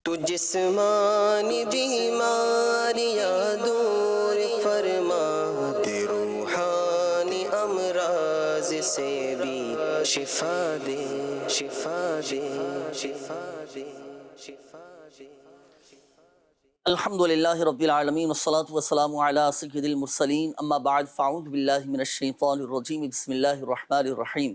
تو جسمانی بیماریاں دور فرما دے، روحانی امراض سے بھی شفا دے، شفا دے، شفا دے، شفا دے۔ الحمدللہ رب العالمین والصلاة والسلام علی سید المرسلین، اما بعد فاعوذ باللہ من الشیطان الرجیم، بسم اللہ الرحمن الرحیم۔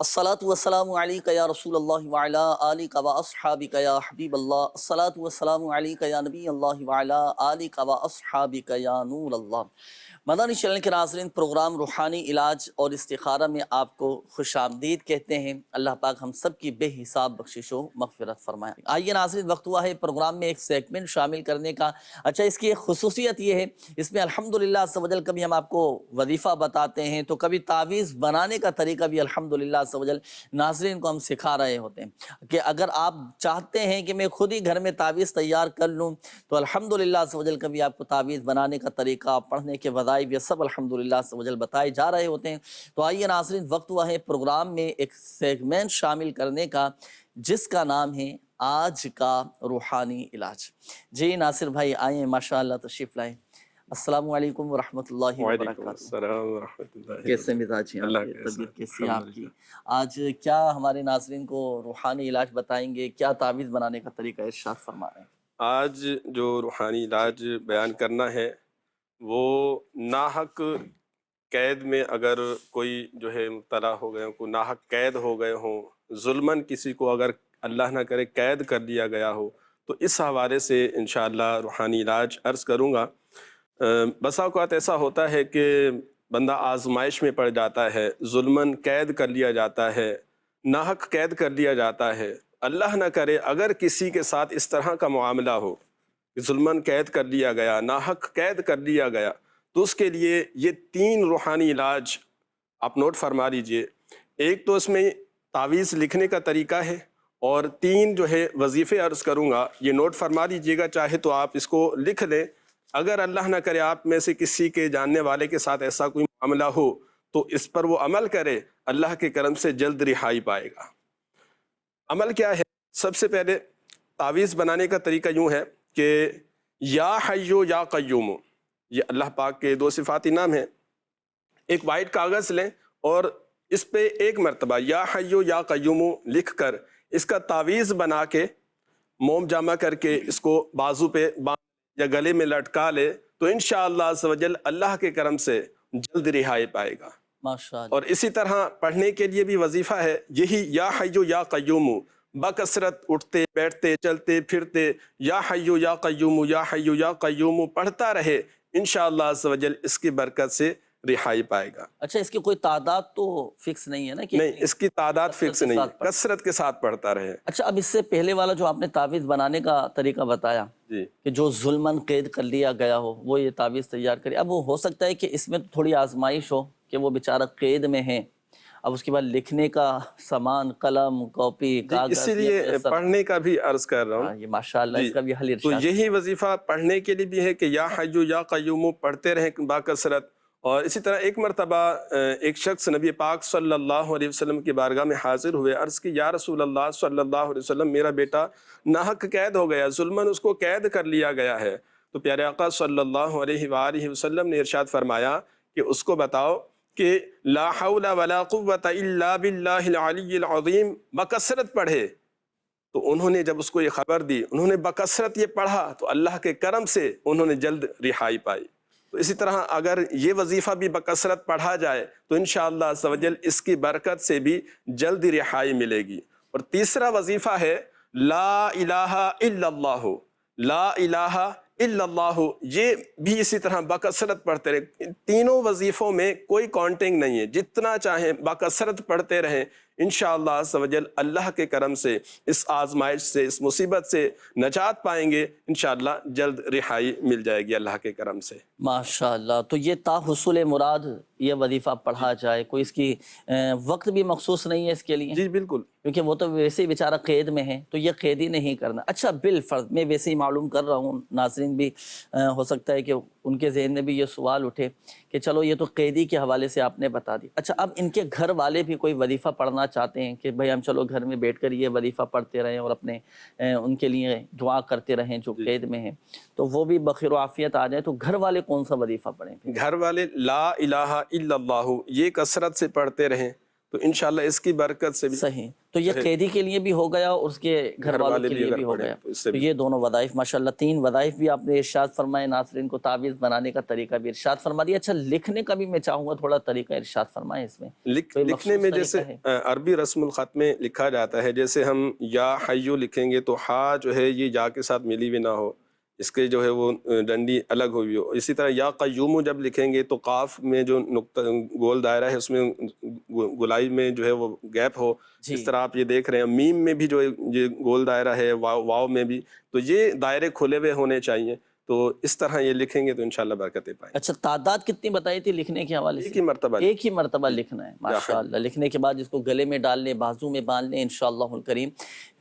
الصلاة والسلام علیک یا رسول اللہ وعلی آلک و اصحابک یا حبیب اللہ، الصلاة والسلام علیک یا نبی اللہ وعلی آلک و اصحابک یا نور اللہ۔ مدنی چینل کے ناظرین، پروگرام روحانی علاج اور استخارہ میں آپ کو خوش آمدید کہتے ہیں۔ اللہ پاک ہم سب کی بے حساب بخشش و مغفرت فرمائے۔ آئیے ناظرین، وقت ہوا ہے پروگرام میں ایک سیگمنٹ شامل کرنے کا۔ اچھا، اس کی ایک خصوصیت یہ ہے، اس میں الحمدللہ عز و جل کبھی ہم آپ کو وظیفہ بتاتے ہیں تو کبھی تعویذ بنانے کا طریقہ بھی الحمدللہ عز و جل ناظرین کو ہم سکھا رہے ہوتے ہیں کہ اگر آپ چاہتے ہیں کہ میں خود ہی گھر میں تعویذ تیار کر لوں تو الحمدللہ عز و جل کبھی آپ کو تعویذ بنانے کا طریقہ، پڑھنے کے وظائف، یہ سب الحمدللہ عز و جل بتائے جا رہے ہوتے ہیں۔ تو آئیے ناظرین، وقت ہوا ہے پروگرام میں ایک سیگمنٹ شامل کرنے کا جس کا نام ہے آج کا روحانی علاج۔ جی ناصر بھائی آئیں، ماشاءاللہ تشریف لائیں۔ السلام علیکم ورحمۃ اللہ وعلیکم وبرکاتہ۔ السلام ورحمۃ اللہ۔ کیسے مزاج ہیں آپ کے؟ طبیعت کیسی ہے آپ کی؟ آج کیا ہمارے ناظرین کو روحانی علاج بتائیں گے؟ کیا تعویذ بنانے کا طریقہ ارشاد فرما رہے ہیں؟ آج جو روحانی علاج بیان کرنا ہے وہ ناحق قید میں اگر کوئی جو ہے مبتلا ہو گئے ہوں، کوئی ناحق قید ہو گئے ہوں، ظلماً کسی کو اگر اللہ نہ کرے قید کر دیا گیا ہو، تو اس حوالے سے انشاءاللہ روحانی علاج عرض کروں گا۔ بسا اوقات ایسا ہوتا ہے کہ بندہ آزمائش میں پڑ جاتا ہے، ظلماً قید کر لیا جاتا ہے، ناحق قید کر دیا جاتا ہے۔ اللہ نہ کرے اگر کسی کے ساتھ اس طرح کا معاملہ ہو کہ ظلماً قید کر لیا گیا، ناحق قید کر لیا گیا، تو اس کے لیے یہ 3 روحانی علاج آپ نوٹ فرما لیجئے۔ ایک تو اس میں تعویذ لکھنے کا طریقہ ہے، اور 3 جو ہے وظیفے عرض کروں گا، یہ نوٹ فرما لیجئے گا، چاہے تو آپ اس کو لکھ لیں۔ اگر اللہ نہ کرے آپ میں سے کسی کے جاننے والے کے ساتھ ایسا کوئی معاملہ ہو تو اس پر وہ عمل کرے، اللہ کے کرم سے جلد رہائی پائے گا۔ عمل کیا ہے؟ سب سے پہلے تعویذ بنانے کا طریقہ یوں ہے کہ یا حیو یا قیوم، یہ اللہ پاک کے 2 صفاتی نام ہیں۔ ایک وائٹ کاغذ لیں اور اس پہ ایک مرتبہ یا حیو یا قیوم لکھ کر اس کا تعویذ بنا کے موم جامع کر کے اس کو بازو پہ یا گلے میں لٹکا لے تو انشاءاللہ عز و جل اللہ کے کرم سے جلد رہائی پائے گا۔ ماشاءاللہ۔ اور اسی طرح پڑھنے کے لیے بھی وظیفہ ہے یہی یا حیو یا قیوم، بکثرت اٹھتے بیٹھتے چلتے پھرتے یا حیو یا قیوم یا حیو یا قیوم پڑھتا رہے، انشاءاللہ عز و جل اس کی برکت سے رہائی پائے گا۔ اچھا، اس کی کوئی تعداد تو فکس نہیں ہے نا؟ کہ نہیں، اس کی تعداد فکس نہیں ہے، پڑھتا؟ کثرت کے ساتھ پڑھتا رہے۔ اچھا، اب اس سے پہلے والا جو آپ نے تعویذ بنانے کا طریقہ بتایا جی کہ جو ظلماً قید کر لیا گیا ہو وہ یہ تعویذ تیار کرے، اب وہ ہو سکتا ہے کہ اس میں تھوڑی آزمائش ہو کہ وہ بیچارہ قید میں ہے، اب اس کے بعد لکھنے کا سامان، قلم، کاپی، کاغذ، اسی لیے پڑھنے کا بھی عرض کر رہا ہوں۔ یہ ماشاءاللہ اس کا بھی حل تو ارشاد۔ یہی وظیفہ پڑھنے کے لیے بھی ہے کہ یا حیو یا قیوم پڑھتے رہیں باکثرت۔ اور اسی طرح ایک مرتبہ ایک شخص نبی پاک صلی اللہ علیہ وسلم کی بارگاہ میں حاضر ہوئے، عرض کی یا رسول اللہ صلی اللہ علیہ وسلم، میرا بیٹا ناحق قید ہو گیا، ظلماً اس کو قید کر لیا گیا ہے۔ تو پیارے آقا صلی اللہ علیہ وآلہ وسلم نے ارشاد فرمایا کہ اس کو بتاؤ کہ لا حول ولا قوة الا باللہ العلی العظیم، بکثرت پڑھے۔ تو انہوں نے جب اس کو یہ خبر دی، انہوں نے بکثرت یہ پڑھا تو اللہ کے کرم سے انہوں نے جلد رہائی پائی۔ تو اسی طرح اگر یہ وظیفہ بھی بکثرت پڑھا جائے تو انشاءاللہ عز و جل اس کی برکت سے بھی جلد رہائی ملے گی۔ اور تیسرا وظیفہ ہے لا الہ الا اللہ، لا الہ الا اللہ، یہ بھی اسی طرح بکثرت پڑھتے رہیں۔ تینوں وظیفوں میں کوئی کاؤنٹنگ نہیں ہے، جتنا چاہیں بکثرت پڑھتے رہیں، انشاءاللہ عز و جل اللہ کے کرم سے اس آزمائش سے، اس مصیبت سے نجات پائیں گے، انشاءاللہ جلد رہائی مل جائے گی اللہ کے کرم سے۔ ماشاءاللہ۔ تو یہ تا حصول مراد یہ وظیفہ پڑھا جائے، کوئی اس کی وقت بھی مخصوص نہیں ہے اس کے لیے؟ جی بالکل، کیونکہ وہ تو ویسے ہی بیچارہ قید میں ہے، تو یہ قید ہی نہیں کرنا۔ اچھا، بالفرض میں ویسے ہی معلوم کر رہا ہوں، ناظرین بھی ہو سکتا ہے کہ ان کے ذہن میں بھی یہ سوال اٹھے کہ چلو یہ تو قیدی کے حوالے سے آپ نے بتا دی. اچھا اب ان کے گھر والے بھی کوئی وظیفہ پڑھنا چاہتے ہیں کہ بھئی ہم چلو گھر میں بیٹھ کر یہ وظیفہ پڑھتے رہیں اور اپنے ان کے لیے دعا کرتے رہیں جو قید میں ہیں, تو وہ بھی بخیر و عافیت آ جائیں, تو گھر والے کون سا وظیفہ پڑھیں پھر؟ گھر والے لا الہ الا اللہ یہ کثرت سے پڑھتے رہیں تو انشاءاللہ اس کی برکت سے بھی صحیح. تو یہ قیدی کے لیے بھی ہو گیا اور اس کے گھر والوں کے لیے اگر بھی ہو پڑھیں گیا. تو اس سے تو بھی یہ دونوں وظائف ماشاءاللہ 3 وظائف بھی آپ نے ارشاد فرمائے. ناظرین کو تعویذ بنانے کا طریقہ بھی ارشاد فرما دیا. اچھا لکھنے کا بھی میں چاہوں گا تھوڑا طریقہ ارشاد فرمائیں اس میں. کوئی لکھنے مخصوص میں طریقہ جیسے ہے؟ عربی رسم الخط میں لکھا جاتا ہے, جیسے ہم یا حیو لکھیں گے تو ہا جو ہے یہ یا کے ساتھ ملی ہوئی نہ ہو, اس کے جو ہے وہ ڈنڈی الگ ہوئی ہو. اسی طرح یا قیوم جب لکھیں گے تو قاف میں جو نقطہ گول دائرہ ہے اس میں گلائی میں جو ہے وہ گیپ ہو. اس طرح آپ یہ دیکھ رہے ہیں میم میں بھی جو یہ گول دائرہ ہے, واو میں بھی, تو یہ دائرے کھلے ہوئے ہونے چاہیے. تو اس طرح یہ لکھیں گے تو انشاءاللہ برکتیں پائیں. اچھا تعداد کتنی بتائی تھی لکھنے کے حوالے سے؟ ایک ہی مرتبہ ایک ہی مرتبہ لکھنا ہے. ماشاءاللہ. لکھنے کے بعد اس کو گلے میں ڈال لیں, بازو میں باندھ لیں, انشاءاللہ الکریم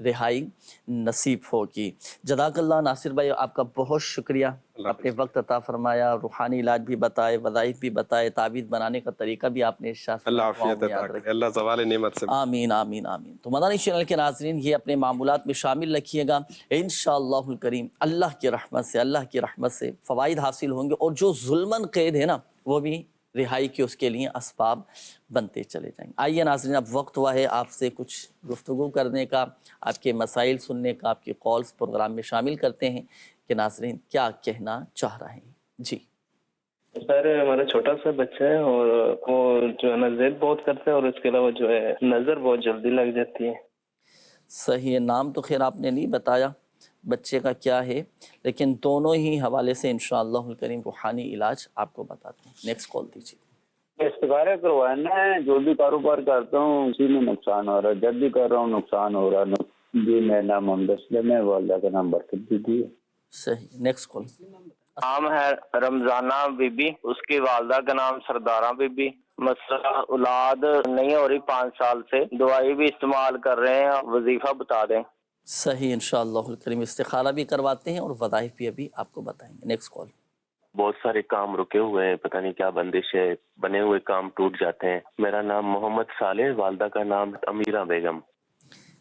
رہائی نصیب ہوگی. جزاک اللہ ناصر بھائی, آپ کا بہت شکریہ, اپنے وقت عطا فرمایا, روحانی علاج بھی بتائے, وظائف بھی بتائے, تعویذ بنانے کا طریقہ بھی آپ نے ارشاد اللہ فرمایا. عافیت عطا کرے, اللہ زوال نعمت سے. آمین آمین آمین. تو مدنی چینل کے ناظرین یہ اپنے معمولات میں شامل رکھیے گا, انشاءاللہ الکریم اللہ کی رحمت سے فوائد حاصل ہوں گے, اور جو ظلماً قید ہے نا وہ بھی رہائی کے اس کے لیے اسباب بنتے چلے جائیں گے. آئیے ناظرین اب وقت ہوا ہے آپ سے کچھ گفتگو کرنے کا, آپ کے مسائل سننے کا, آپ کے کالز پروگرام میں شامل کرتے ہیں کہ ناظرین کیا کہنا چاہ رہے ہیں. جی سر ہمارا چھوٹا سا بچہ ہے اور وہ جو ہے نا ضد بہت کرتا ہے, اور اس کے علاوہ جو ہے نظر بہت جلدی لگ جاتی ہے. صحیح ہے. نام تو خیر آپ نے نہیں بتایا بچے کا کیا ہے, لیکن دونوں ہی حوالے سے انشاءاللہ الکریم روحانی علاج آپ کو بتاتے ہیں. نیکسٹ کال دیجیے. استخارہ کروانا ہے, جو بھی کاروبار کرتا ہوں اسی میں نقصان ہو رہا ہے, جب بھی کر رہا ہوں نقصان ہو رہا ہے. جی میرا نام محمد اسلم ہے, والدہ کا نام برکت بی بی ہے. صحیح. Next call. نام ہے رمضانہ بی بی, اس کی والدہ کا نام سردارہ بی بی. مسئلہ اولاد نہیں ہو رہی 5 سال سے, دوائی بھی استعمال کر رہے ہیں, وظیفہ بتا دیں. صحیح. انشاءاللہ الکریم استخارہ بھی کرواتے ہیں اور وظائف بھی ابھی آپ کو بتائیں گے. Next call. بہت سارے کام رکے ہوئے ہیں, پتہ نہیں کیا بندش ہے, بنے ہوئے کام ٹوٹ جاتے ہیں. میرا نام محمد صالح, والدہ کا نام امیرہ بیگم.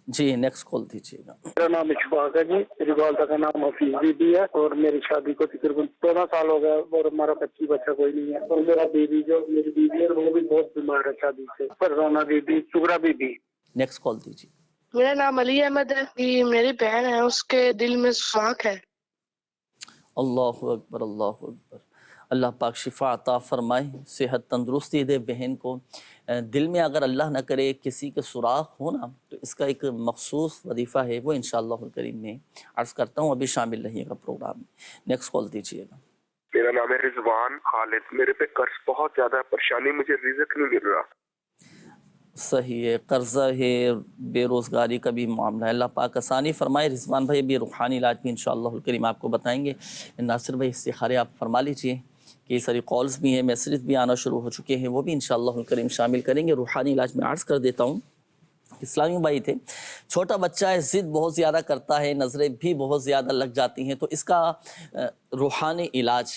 جی نیکسٹ کال دیجیے گا. میرا نام اشفاق ہے جی, میری والدہ کا نام حفیظ بی بی ہے, اور میری شادی کو تقریباً 14 سال ہو گیا, اور ہمارا بچہ کوئی نہیں ہے. اور میرا بیوی جو میری بیوی ہے وہ بھی بہت بیمار ہے شادی سے, فرزانہ بی بی, شکرہ بی بی. نیکسٹ کال دیجیے. میرا نام علی احمد ہے جی, میری بہن ہے, اس کے دل میں سوراخ ہے. اللہ اکبر اللہ اکبر. اللہ پاک شفا عطا فرمائے, صحت تندرستی دے بہن کو. دل میں اگر اللہ نہ کرے کسی کے سوراخ ہو نا, تو اس کا ایک مخصوص وظیفہ ہے, وہ انشاءاللہ الکریم میں عرض کرتا ہوں, ابھی شامل رہیے گا پروگرام میں. نیکسٹ کال دیجیے گا. میرا نام ہے رضوان خالد, میرے پہ قرض بہت زیادہ پریشانی, مجھے رزق نہیں مل رہا. صحیح ہے, قرضہ ہے, بے روزگاری کا بھی معاملہ ہے, اللہ پاک آسانی فرمائے. رضوان بھائی بھی روحانی علاج بھی انشاءاللہ الکریم آپ کو بتائیں گے. ناصر بھائی استخارے آپ فرما لیجئے, کہ یہ ساری کالز بھی ہیں, میسیجز بھی آنا شروع ہو چکے ہیں, وہ بھی انشاءاللہ الکریم شامل کریں گے. روحانی علاج میں عرض کر دیتا ہوں, اسلامی بھائی تھے, چھوٹا بچہ ہے, ضد بہت زیادہ کرتا ہے, نظریں بھی بہت زیادہ لگ جاتی ہیں, تو اس کا روحانی علاج,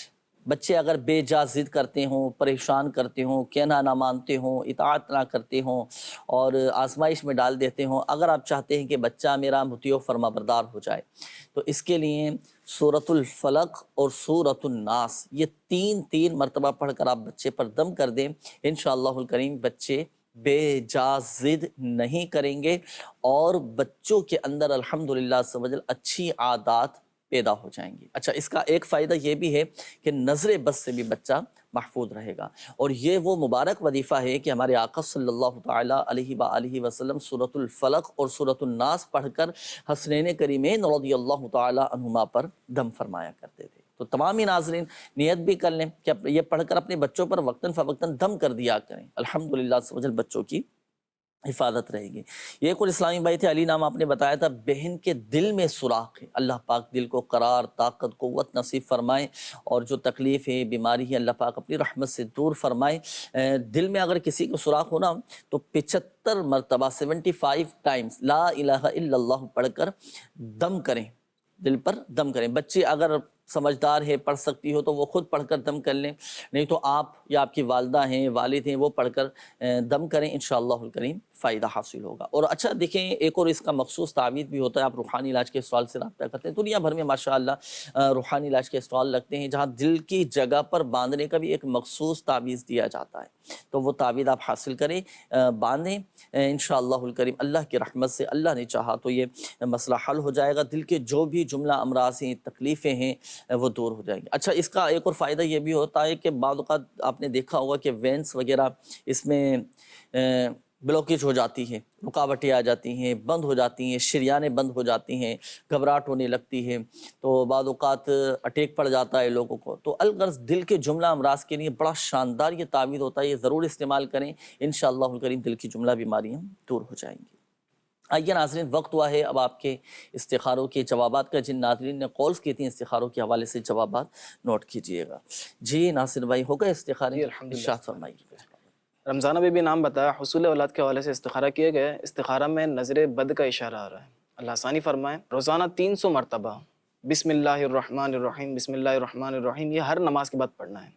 بچے اگر بے جا ضد کرتے ہوں, پریشان کرتے ہوں, کہنا نہ مانتے ہوں, اطاعت نہ کرتے ہوں, اور آزمائش میں ڈال دیتے ہوں, اگر آپ چاہتے ہیں کہ بچہ میرا مطیع و فرما بردار ہو جائے, تو اس کے لیے سورۃ الفلق اور سورۃ الناس یہ 3 مرتبہ پڑھ کر آپ بچے پر دم کر دیں, انشاءاللہ الکریم بچے بے جا ضد نہیں کریں گے, اور بچوں کے اندر الحمدللہ سمجھ اچھی عادات پیدا ہو جائیں گی. اچھا اس کا ایک فائدہ یہ بھی ہے کہ نظر بد سے بھی بچہ محفوظ رہے گا, اور یہ وہ مبارک وظیفہ ہے کہ ہمارے آقا صلی اللہ تعالیٰ علیہ وآلہ وسلم سورۃ الفلق اور سورۃ الناس پڑھ کر حسنین کریمین رضی اللہ تعالیٰ عنہما پر دم فرمایا کرتے تھے. تو تمام ہی ناظرین نیت بھی کر لیں کہ یہ پڑھ کر اپنے بچوں پر وقتاً فوقتاً دم کر دیا کریں, الحمدللہ سمجھ بچوں کی حفاظت رہے گی. یہ ایک اور اسلامی بھائی تھے, علی نام آپ نے بتایا تھا, بہن کے دل میں سوراخ ہے, اللہ پاک دل کو قرار, طاقت, قوت نصیب فرمائے, اور جو تکلیف ہے, بیماری ہے, اللہ پاک اپنی رحمت سے دور فرمائے. دل میں اگر کسی کو سوراخ ہونا تو 75 مرتبہ 75 ٹائمز لا الہ الا اللہ پڑھ کر دم کریں, دل پر دم کریں. بچے اگر سمجھدار ہے، پڑھ سکتی ہو تو وہ خود پڑھ کر دم کر لیں، نہیں تو آپ یا آپ کی والدہ ہیں، والد ہیں، وہ پڑھ کر دم کریں، انشاءاللہ الکریم فائدہ حاصل ہوگا۔ اور اچھا دیکھیں، ایک اور اس کا مخصوص تعویذ بھی ہوتا ہے۔ آپ روحانی علاج کے اسٹال سے رابطہ کرتے ہیں، دنیا بھر میں ماشاءاللہ روحانی علاج کے اسٹال لگتے ہیں، جہاں دل کی جگہ پر باندھنے کا بھی ایک مخصوص تعویذ دیا جاتا ہے، تو وہ تعویذ آپ حاصل کریں، باندھیں، انشاءاللہ الکریم اللہ کی رحمت سے اللہ نے چاہا تو یہ مسئلہ حل ہو جائے گا، دل کے جو بھی جملہ امراض ہیں، تکلیفیں ہیں، وہ دور ہو جائیں گی۔ اچھا، اس کا ایک اور فائدہ یہ بھی ہوتا ہے کہ بعض اوقات آپ نے دیکھا ہوگا کہ وینس وغیرہ اس میں بلوکیج ہو جاتی ہے، رکاوٹیں آ جاتی ہیں، بند ہو جاتی ہیں، شریانیں بند ہو جاتی ہیں، گھبراہٹ ہونے لگتی ہے، تو بعض اوقات اٹیک پڑ جاتا ہے لوگوں کو۔ تو الغرض دل کے جملہ امراض کے لیے بڑا شاندار یہ تعویذ ہوتا ہے، یہ ضرور استعمال کریں، انشاءاللہ الکریم دل کی جملہ بیماریاں دور ہو جائیں گی۔ آئیے ناظرین، وقت ہوا ہے اب آپ کے استخاروں کے جوابات کا۔ جن ناظرین نے کالز کی تھیں استخاروں کے حوالے سے جوابات نوٹ کیجئے گا۔ جی ناصر بھائی، ہو گئے استخارے؟ جی الحمدللہ۔ ارشاد فرمائیے۔ رمضانہ بی بی نام بتایا، حصول اولاد کے حوالے سے استخارہ کیے گئے۔ استخارہ میں نظر بد کا اشارہ آ رہا ہے، اللہ آسانی فرمائے۔ روزانہ 300 مرتبہ بسم اللہ الرحمن الرحیم، بسم اللہ الرحمن الرحیم، یہ ہر نماز کے بعد پڑھنا ہے۔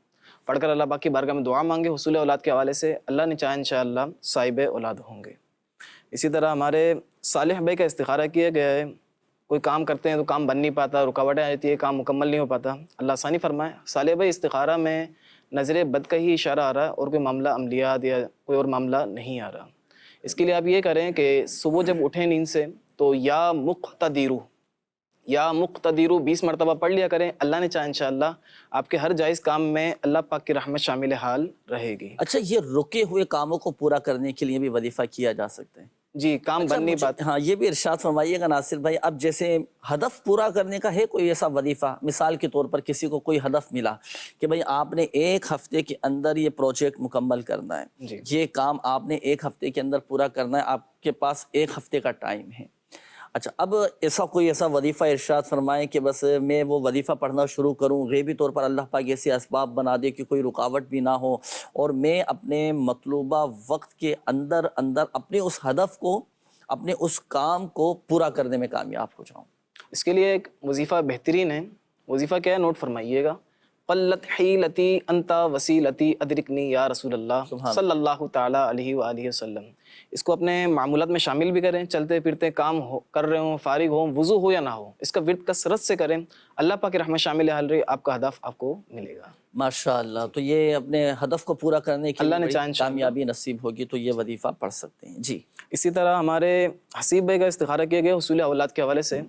پڑھ کر اللہ پاک کی بارگاہ میں دعا مانگے، حصول اولاد کے حوالے سے اللہ نے چاہا انشاءاللہ صاحب اولاد ہوں گے۔ اسی طرح ہمارے صالح بھائی کا استخارہ کیا گیا ہے، کوئی کام کرتے ہیں تو کام بن نہیں پاتا، رکاوٹیں آ جاتی ہے، کام مکمل نہیں ہو پاتا، اللہ آسانی فرمائے۔ صالح بھائی استخارہ میں نظر بد کا ہی اشارہ آ رہا ہے، اور کوئی معاملہ عملیات یا کوئی اور معاملہ نہیں آ رہا۔ اس کے لیے آپ یہ کریں کہ صبح جب اٹھیں نیند سے تو یا مقتدیرو 20 مرتبہ پڑھ لیا کریں، اللہ نے چاہا انشاءاللہ آپ کے ہر جائز کام میں اللہ پاک کی رحمت شامل حال رہے گی۔ اچھا، یہ رکے ہوئے کاموں کو پورا کرنے کے لیے بھی وظیفہ کیا جا سکتا ہے؟ جی، کام بن نہیں پاتا۔ ہاں، یہ بھی ارشاد فرمائیے گا ناصر بھائی۔ اب جیسے ہدف پورا کرنے کا ہے کوئی ایسا وظیفہ، مثال کے طور پر کسی کو کوئی ہدف ملا کہ بھئی آپ نے 1 ہفتے کے اندر یہ پروجیکٹ مکمل کرنا ہے، یہ کام آپ نے 1 ہفتے کے اندر پورا کرنا ہے، آپ کے پاس 1 ہفتے کا ٹائم ہے۔ اچھا، اب ایسا وظیفہ ارشاد فرمائیں کہ بس میں وہ وظیفہ پڑھنا شروع کروں، غیبی طور پر اللہ پاک ایسے اسباب بنا دے کہ کوئی رکاوٹ بھی نہ ہو، اور میں اپنے مطلوبہ وقت کے اندر اپنے اس ہدف کو، اپنے اس کام کو پورا کرنے میں کامیاب ہو جاؤں۔ اس کے لیے ایک وظیفہ بہترین ہے۔ وظیفہ کیا ہے، نوٹ فرمائیے گا۔ قلت حیلتی انت وسیلتی ادرکنی یا رسول اللہ صلی اللہ تعالیٰ علیہ وآلہ وسلم۔ اس کو اپنے معمولات میں شامل بھی کریں، چلتے پھرتے کام کر رہے ہوں، فارغ ہوں، وضو ہو یا نہ ہو، اس کا ورد کثرت سے کریں، اللہ پاک کی رحمت شامل حال رہی، آپ کا ہدف آپ کو ملے گا ماشاءاللہ۔ تو یہ اپنے ہدف کو پورا کرنے کے اللہ نے لیے چاہا کامیابی نصیب ہوگی تو یہ وظیفہ پڑھ سکتے ہیں۔ جی، اسی طرح ہمارے حسیب بھائی کا استخارہ کیا گیا حصول اولاد کے حوالے سے۔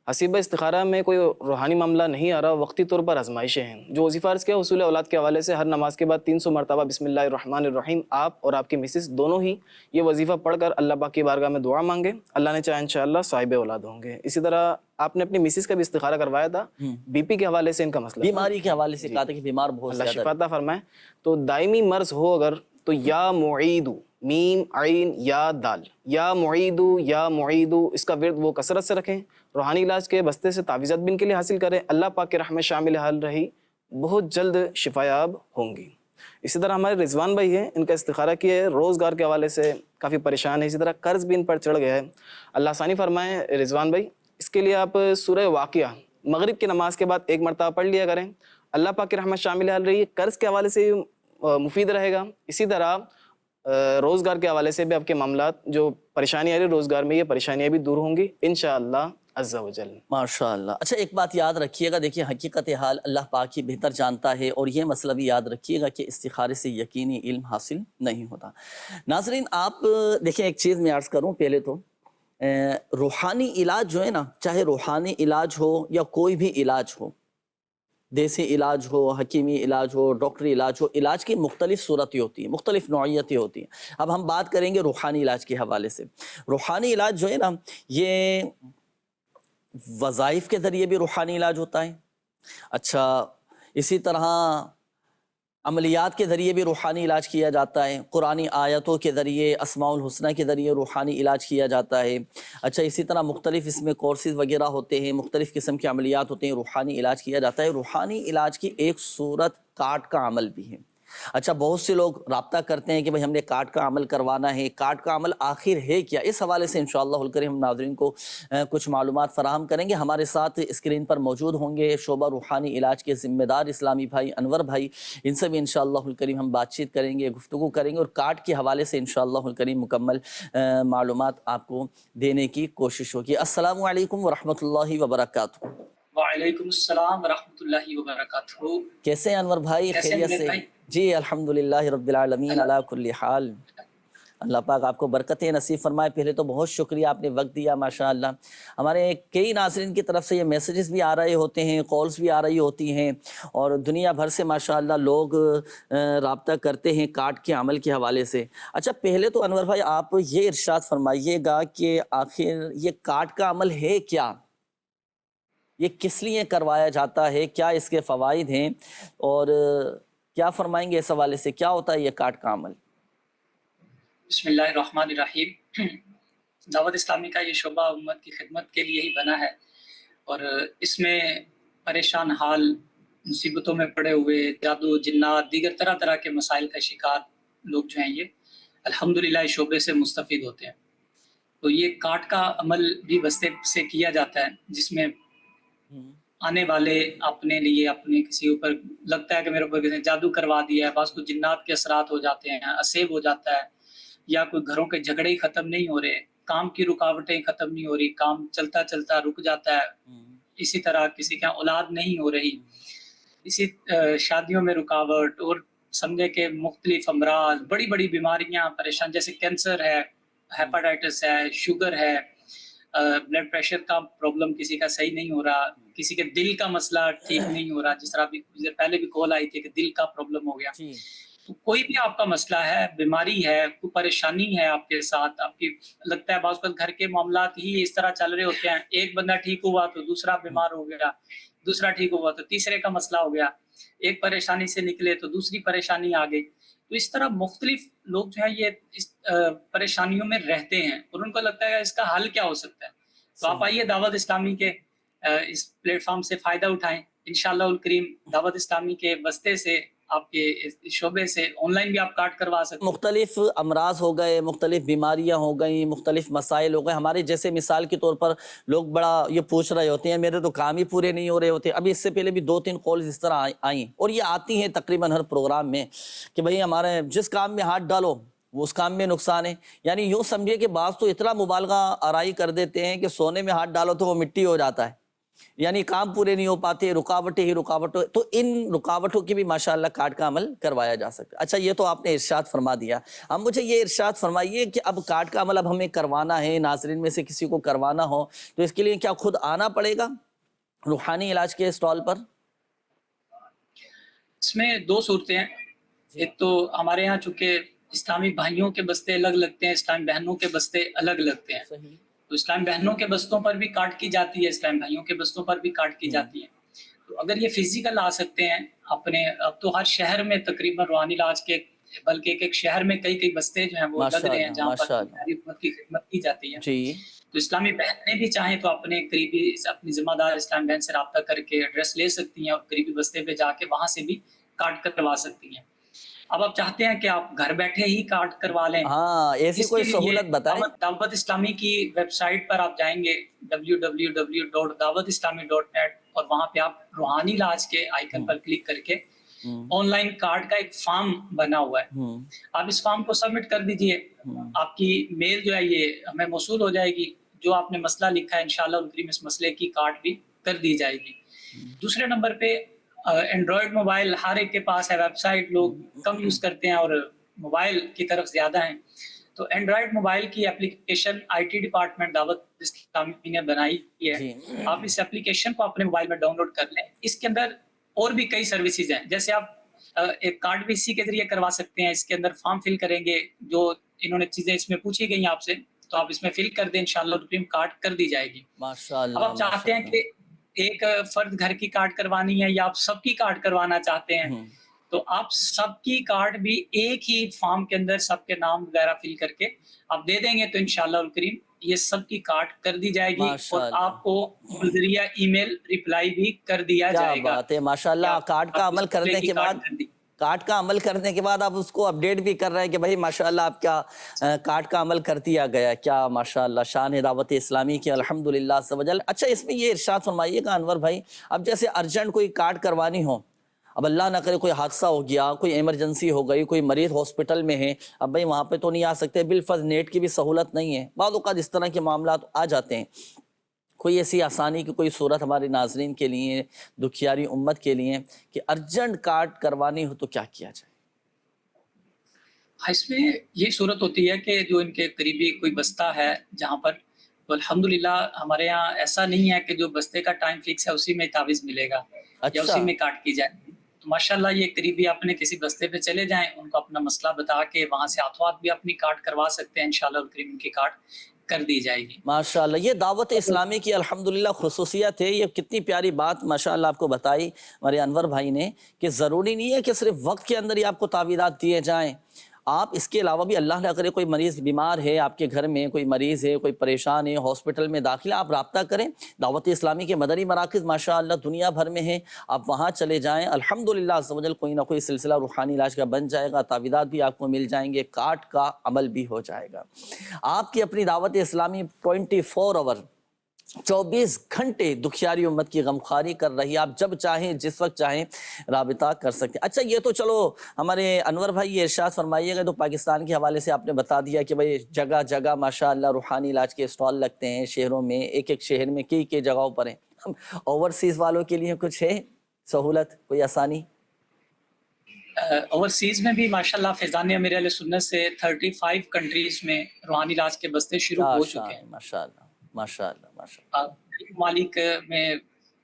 حسیب بھائی استخارہ میں کوئی روحانی معاملہ نہیں آ رہا، وقتی طور پر آزمائشیں ہیں۔ جو وظیفہ عرض کیا حصول اولاد کے حوالے سے، ہر نماز کے بعد 300 مرتبہ بسم اللہ الرحمن الرحیم آپ اور آپ کی مسز دونوں ہی یہ وظیفہ پڑھ کر اللہ پاک کی بارگاہ میں دعا مانگے، اللہ نے چاہا انشاءاللہ صاحب اولاد ہوں گے۔ اسی طرح آپ نے اپنی مسز کا بھی استخارہ کروایا تھا، بی پی کے حوالے سے ان کا مسئلہ، بیماری کے حوالے سے کہا تھا کہ بیمار بہت اللہ زیادہ شفا عطا فرمائے۔ تو دائمی مرض ہو اگر تو یا معیدو، میم عین یا دال، یا معیدو اس کا ورد وہ کثرت سے رکھیں۔ روحانی علاج کے بستے سے تعویذات بھی ان کے لیے حاصل کریں، اللہ پاک کی رحمت شامل حال رہی، بہت جلد شفایاب ہوں گی۔ اسی طرح ہمارے رضوان بھائی ہیں، ان کا استخارہ کیا ہے، روزگار کے حوالے سے کافی پریشان ہے، اسی طرح قرض بھی ان پر چڑھ گیا ہے، اللہ آسانی فرمائے رضوان بھائی۔ اس کے لیے آپ سورہ واقعہ مغرب کی نماز کے بعد 1 مرتبہ پڑھ لیا کریں، اللہ پاک کی رحمت شامل حال رہی، قرض کے حوالے سے مفید رہے گا۔ اسی طرح روزگار کے حوالے سے بھی آپ کے معاملات جو پریشانی آ رہی ہے روزگار میں، یہ پریشانیاں بھی دور ہوں گی انشاءاللہ عز و جل۔ ماشاءاللہ۔ اچھا، ایک بات یاد رکھیے گا، دیکھیے حقیقت حال اللہ پاک ہی بہتر جانتا ہے، اور یہ مسئلہ بھی یاد رکھیے گا کہ استخارے سے یقینی علم حاصل نہیں ہوتا۔ ناظرین، آپ دیکھیں ایک چیز میں عرض کروں، پہلے تو روحانی علاج جو ہے نا، چاہے روحانی علاج ہو یا کوئی بھی علاج ہو، دیسی علاج ہو، حکیمی علاج ہو، ڈاکٹری علاج ہو، علاج کی مختلف صورتیں ہوتی ہیں، مختلف نوعیتیں ہوتی ہیں۔ اب ہم بات کریں گے روحانی علاج کے حوالے سے۔ روحانی علاج جو ہے نا، یہ وظائف کے ذریعے بھی روحانی علاج ہوتا ہے۔ اچھا، اسی طرح عملیات کے ذریعے بھی روحانی علاج کیا جاتا ہے، قرآنی آیتوں کے ذریعے، اسماء الحسنہ کے ذریعے روحانی علاج کیا جاتا ہے۔ اچھا، اسی طرح مختلف اس میں کورسز وغیرہ ہوتے ہیں، مختلف قسم کے عملیات ہوتے ہیں، روحانی علاج کیا جاتا ہے۔ روحانی علاج کی ایک صورت کاٹ کا عمل بھی ہے۔ اچھا، بہت سے لوگ رابطہ کرتے ہیں کہ بھئی ہم نے کارڈ کا عمل کروانا ہے، کارڈ کا عمل آخر ہے کیا؟ اس حوالے سے انشاءاللہ الکریم ہم ناظرین کو کچھ معلومات فراہم کریں گے۔ ہمارے ساتھ اسکرین پر موجود ہوں گے شعبہ روحانی علاج کے ذمہ دار اسلامی بھائی انور بھائی، ان سے بھی انشاءاللہ الکریم ہم بات چیت کریں گے، گفتگو کریں گے، اور کارڈ کے حوالے سے انشاءاللہ الکریم مکمل معلومات آپ کو دینے کی کوشش ہوگی۔ السلام علیکم ورحمۃ اللہ وبرکاتہ۔ وعلیکم السلام ورحمۃ اللہ وبرکاتہ۔ کیسے ہیں انور بھائی؟ خیریت سے؟ جی الحمدللہ رب العالمین علی کل حال۔ اللہ پاک آپ کو برکتیں نصیب فرمائے۔ پہلے تو بہت شکریہ، آپ نے وقت دیا ماشاءاللہ۔ ہمارے کئی ناظرین کی طرف سے یہ میسیجز بھی آ رہے ہوتے ہیں، کالز بھی آ رہی ہوتی ہیں، اور دنیا بھر سے ماشاءاللہ لوگ رابطہ کرتے ہیں کارڈ کے عمل کے حوالے سے۔ اچھا، پہلے تو انور بھائی آپ یہ ارشاد فرمائیے گا کہ آخر یہ کارڈ کا عمل ہے کیا؟ یہ کس لیے کروایا جاتا ہے؟ کیا اس کے فوائد ہیں؟ اور کیا فرمائیں گے اس حوالے سے؟ کیا ہوتا ہے یہ کارڈ کا عمل؟ بسم اللہ الرحمن الرحیم۔ دعوت اسلامی کا یہ شعبہ امت کی خدمت کے لیے ہی بنا ہے، اور اس میں پریشان حال، مصیبتوں میں پڑے ہوئے، جادو جنات، دیگر طرح طرح کے مسائل کا شکار لوگ جو ہیں، یہ الحمدللہ اس شعبے سے مستفید ہوتے ہیں۔ تو یہ کارڈ کا عمل بھی بستے سے کیا جاتا ہے، جس میں آنے والے اپنے لیے، اپنے کسی اوپر لگتا ہے کہ میرے اوپر کسی نے جادو کروا دیا ہے، بعض کو جنات کے اثرات ہو جاتے ہیں، اسیب ہو جاتا ہے، یا کوئی گھروں کے جھگڑے ہی ختم نہیں ہو رہے، کام کی رکاوٹیں ختم نہیں ہو رہی، کام چلتا چلتا رک جاتا ہے، اسی طرح کسی کا اولاد نہیں ہو رہی، اسی شادیوں میں رکاوٹ، اور سمجھے کہ مختلف امراض، بڑی بڑی بیماریاں پریشان، جیسے کینسر ہے، ہیپاٹائٹس ہے، شوگر ہے، بلڈ پریشر کا پرابلم کسی کا صحیح نہیں ہو رہا، کسی کے دل کا مسئلہ ٹھیک نہیں ہو رہا، جس طرح پہلے بھی کال آئی تھی کہ دل کا پرابلم ہو گیا۔ تو کوئی بھی آپ کا مسئلہ ہے، بیماری ہے، کوئی پریشانی ہے آپ کے ساتھ، آپ کی لگتا ہے بعض وقت گھر کے معاملات ہی اس طرح چل رہے ہوتے ہیں، ایک بندہ ٹھیک ہوا تو دوسرا بیمار ہو گیا، دوسرا ٹھیک ہوا تو تیسرے کا مسئلہ ہو گیا، ایک پریشانی سے نکلے تو دوسری پریشانی آ گئی۔ تو اس طرح مختلف لوگ جو ہے یہ اس پریشانیوں میں رہتے ہیں، اور ان کو لگتا ہے اس کا حل کیا ہو سکتا ہے۔ تو آپ آئیے دعوت اسلامی کے اس پلیٹ فارم سے فائدہ اٹھائیں، انشاءاللہ الکریم دعوت اسلامی کے واسطے سے، آپ کے شعبے سے آن لائن بھی آپ کارڈ کروا سکتے ہیں۔ مختلف امراض ہو گئے، مختلف بیماریاں ہو گئیں، مختلف مسائل ہو گئے، ہمارے جیسے مثال کے طور پر لوگ بڑا یہ پوچھ رہے ہوتے ہیں میرے تو کام ہی پورے نہیں ہو رہے ہوتے۔ ابھی اس سے پہلے بھی 2-3 کالز اس طرح آئیں، اور یہ آتی ہیں تقریباً ہر پروگرام میں کہ بھئی ہمارے جس کام میں ہاتھ ڈالو وہ اس کام میں نقصان ہے۔ یعنی یوں سمجھے کہ بعض تو اتنا مبالغہ آرائی کر دیتے ہیں کہ سونے میں ہاتھ ڈالو تو وہ مٹی ہو جاتا ہے، یعنی کام پورے نہیں ہو پاتے، رکاوٹیں ہی رکاوٹیں۔ تو ان رکاوٹوں کی بھی ماشاءاللہ کارڈ کا عمل کروایا جا سکتا ہے۔ اچھا، یہ تو آپ نے ارشاد فرما دیا، اب مجھے یہ ارشاد فرمائیے کہ اب کارڈ کا عمل اب ہمیں کروانا ہے، ناظرین میں سے کسی کو کروانا ہو تو اس کے لیے کیا خود آنا پڑے گا روحانی علاج کے اسٹال پر؟ اس میں 2 صورتیں ہیں۔ ایک تو ہمارے یہاں چونکہ اسلامی بھائیوں کے بستے الگ لگتے ہیں، اسلامی بہنوں کے بستے الگ لگتے ہیں، تو اسلام بہنوں کے بستوں پر بھی کارڈ کی جاتی ہے، اسلام بھائیوں کے بستوں پر بھی کارڈ کی جاتی ہے۔ تو اگر یہ فزیکل آ سکتے ہیں اپنے، اب تو ہر شہر میں تقریباً روحانی علاج کے، بلکہ ایک شہر میں کئی بستے جو ہیں وہ لگ رہے ہیں جہاں پر حکومت کی خدمت کی جاتی ہے۔ تو اسلامی بہنیں بھی چاہیں تو اپنے قریبی، اپنی ذمہ دار اسلام بہن سے رابطہ کر کے ایڈریس لے سکتی ہیں، اور قریبی بستے پہ جا کے وہاں سے بھی کارڈ کروا سکتی ہیں۔ اب آپ چاہتے ہیں کہ آپ گھر بیٹھے ہی کارڈ کروا لیں، ہاں ایسی کوئی سہولت بتائیں۔ دعوت اسلامی کی ویب سائٹ پر آپ جائیں گے www.dawatislami.net، اور وہاں پہ آپ روحانی علاج کے آئیکن پر کلک کر کے آن لائن کارڈ کا ایک فارم بنا ہوا ہے، آپ اس فارم کو سبمٹ کر دیجئے، آپ کی میل جو ہے یہ ہمیں موصول ہو جائے گی، جو آپ نے مسئلہ لکھا ہے انشاءاللہ الکریم اس مسئلے کی کارڈ بھی کر دی جائے گی۔ دوسرے نمبر پہ اینڈرائڈ موبائل ہر ایک کے پاس ہے، ویب سائٹ لوگ کم یوز کرتے ہیں اور موبائل کی طرف زیادہ ہیں، تو اینڈرائڈ موبائل کی اپلیکیشن IT ڈپارٹمنٹ دعوت اسلامی نے بنائی ہے، آپ اس اپلیکیشن کو اپنے موبائل میں ڈاؤن لوڈ کر لیں۔ اس کے اندر اور بھی کئی سروسز ہیں، جیسے آپ ایک کارڈ بھی اسی کے ذریعے کروا سکتے ہیں، اس کے اندر فارم فل کریں گے، جو انہوں نے چیزیں اس میں پوچھی گئی ہیں آپ سے، تو آپ اس میں فل کر دیں، انشاءاللہ الکریم کارڈ کر دی جائے گی۔ اب آپ چاہتے ہیں کہ ایک فرد گھر کی کارڈ کروانی ہے یا آپ سب کی کارڈ کروانا چاہتے ہیں، تو آپ سب کی کارڈ بھی ایک ہی فارم کے اندر سب کے نام وغیرہ فل کر کے آپ دے دیں گے، تو انشاءاللہ الکریم یہ سب کی کارڈ کر دی جائے گی، اور آپ کو ذریعہ ای میل ریپلائی بھی کر دیا جائے گا۔ کیا بات ہے، ماشاءاللہ۔ کارڈ کا عمل کرنے کے بعد کارڈ کا عمل کرنے کے بعد آپ اس کو اپڈیٹ بھی کر رہے ہیں کہ بھائی ماشاءاللہ آپ کا کارڈ کا عمل کر دیا گیا. کیا ماشاءاللہ شان ہے دعوت اسلامی کی الحمدللہ عز و جل. اچھا اس میں یہ ارشاد فرمائیے گا انور بھائی، اب جیسے ارجنٹ کوئی کارڈ کوانی ہو، اب اللہ نہ کرے کوئی حادثہ ہو گیا، کوئی ایمرجنسی ہو گئی، کوئی مریض ہاسپٹل میں ہے، اب بھائی وہاں پہ تو نہیں آ سکتے، بالفرض نیٹ کی بھی سہولت نہیں ہے، بعض اوقات اس طرح کے معاملات آ جاتے ہیں، کوئی ایسی آسانی کی کوئی صورت ہمارے ناظرین کے لیے، دکھیاری امت کے لیے کہ ارجنٹ کارڈ کروانی ہو تو کیا کیا جائے؟ اس میں یہ صورت ہوتی ہے کہ جو ان کے قریبی کوئی بستہ ہے جہاں پر، تو الحمدللہ ہمارے ہاں ایسا نہیں ہے کہ جو بستے کا ٹائم فکس ہے اسی میں تعویذ ملے گا یا اسی میں کاٹ کی جائے. تو ماشاءاللہ یہ قریبی اپنے کسی بستے پہ چلے جائیں، ان کو اپنا مسئلہ بتا کے وہاں سے ہاتھوں ہاتھ بھی اپنی کاٹ کروا سکتے ہیں، انشاءاللہ الکریم ان کی کاٹ کر دی جائے گی. ماشاءاللہ یہ دعوت اسلامی کی الحمدللہ خصوصیت ہے. یہ کتنی پیاری بات ماشاءاللہ آپ کو بتائی ہمارے انور بھائی نے کہ ضروری نہیں ہے کہ صرف وقت کے اندر ہی آپ کو تعویذات دیے جائیں، آپ اس کے علاوہ بھی اللہ نہ کرے کوئی مریض بیمار ہے، آپ کے گھر میں کوئی مریض ہے، کوئی پریشان ہے، ہاسپٹل میں داخل ہے، آپ رابطہ کریں. دعوت اسلامی کے مدنی مراکز ماشاءاللہ دنیا بھر میں ہیں، آپ وہاں چلے جائیں، الحمدللہ عز و جل کوئی نہ کوئی سلسلہ روحانی علاج کا بن جائے گا، تعویذات بھی آپ کو مل جائیں گے، کارڈ کا عمل بھی ہو جائے گا. آپ کی اپنی دعوت اسلامی 24 آور 24 گھنٹے دکھیاری امت کی غمخواری کر رہی ہے. آپ جب چاہیں جس وقت چاہیں رابطہ کر سکتے ہیں. اچھا یہ تو چلو ہمارے انور بھائی یہ ارشاد فرمائیے گا، تو پاکستان کے حوالے سے آپ نے بتا دیا کہ بھائی جگہ جگہ ماشاءاللہ روحانی علاج کے اسٹال لگتے ہیں شہروں میں، ایک ایک شہر میں کئی جگہوں پر ہیں. اوورسیز والوں کے لیے کچھ ہے سہولت، کوئی آسانی؟ اوورسیز میں بھی ماشاءاللہ فیضان امیر اہل سنت سے 35 کنٹریز میں روحانی علاج کے بستے شروع ہو چکے ہیں. ماشاءاللہ ماشاءاللہ ماشاءاللہ. ممالک میں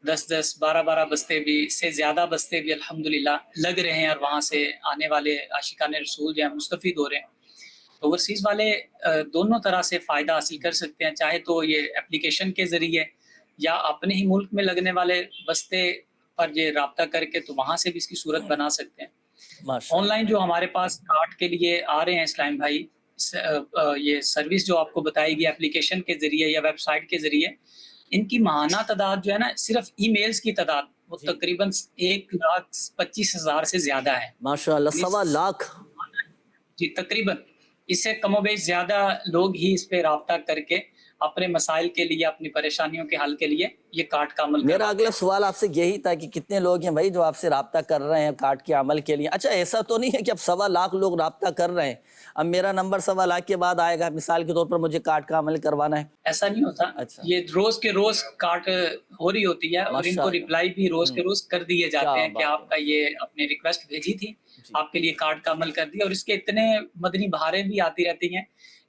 10 12 بستے بھی سے زیادہ بستے بھی الحمدللہ لگ رہے ہیں، اور وہاں سے آنے والے عاشقان رسول جو ہیں مستفید ہو رہے ہیں. اوورسیز والے دونوں طرح سے فائدہ حاصل کر سکتے ہیں، چاہے تو یہ اپلیکیشن کے ذریعے یا اپنے ہی ملک میں لگنے والے بستے پر یہ رابطہ کر کے تو وہاں سے بھی اس کی صورت بنا سکتے ہیں. آن لائن جو ہمارے پاس کارڈ کے لیے آ رہے ہیں اسلام بھائی، یہ سروس جو آپ کو بتائی گئی اپلیکیشن کے ذریعے یا ویب سائٹ کے ذریعے، ان کی ماہانہ تعداد جو ہے نا، صرف ای میلز کی تعداد وہ تقریباً 1,25,000 سے زیادہ ہے. ماشاءاللہ 1.25 لاکھ جی تقریباً. اس سے کم و بیش زیادہ لوگ ہی اس پہ رابطہ کر کے اپنے مسائل کے لیے، اپنی پریشانیوں کے حل کے لیے یہ کارڈ کا عمل. میرا اگلا سوال آپ سے یہی تھا کہ کتنے لوگ ہیں بھائی جو آپ سے رابطہ کر رہے ہیں کارڈ کے عمل کے لیے؟ اچھا ایسا تو نہیں ہے کہ اب 1.25 لاکھ لوگ رابطہ کر رہے ہیں، اب میرا نمبر 1.25 لاکھ کے بعد آئے گا، مثال کے طور پر مجھے کارڈ کا عمل کروانا ہے؟ ایسا نہیں ہوتا. یہ روز کے روز کارڈ ہو رہی ہوتی ہے، اور ان کو ریپلائی بھی روز کے روز کر دیے جاتے ہیں کہ آپ کا یہ اپنے ریکویسٹ بھیجی تھی، آپ کے لیے کارڈ کا عمل کر دیا. اور اس کے اتنے مدنی بہاریں بھی آتی رہتی ہیں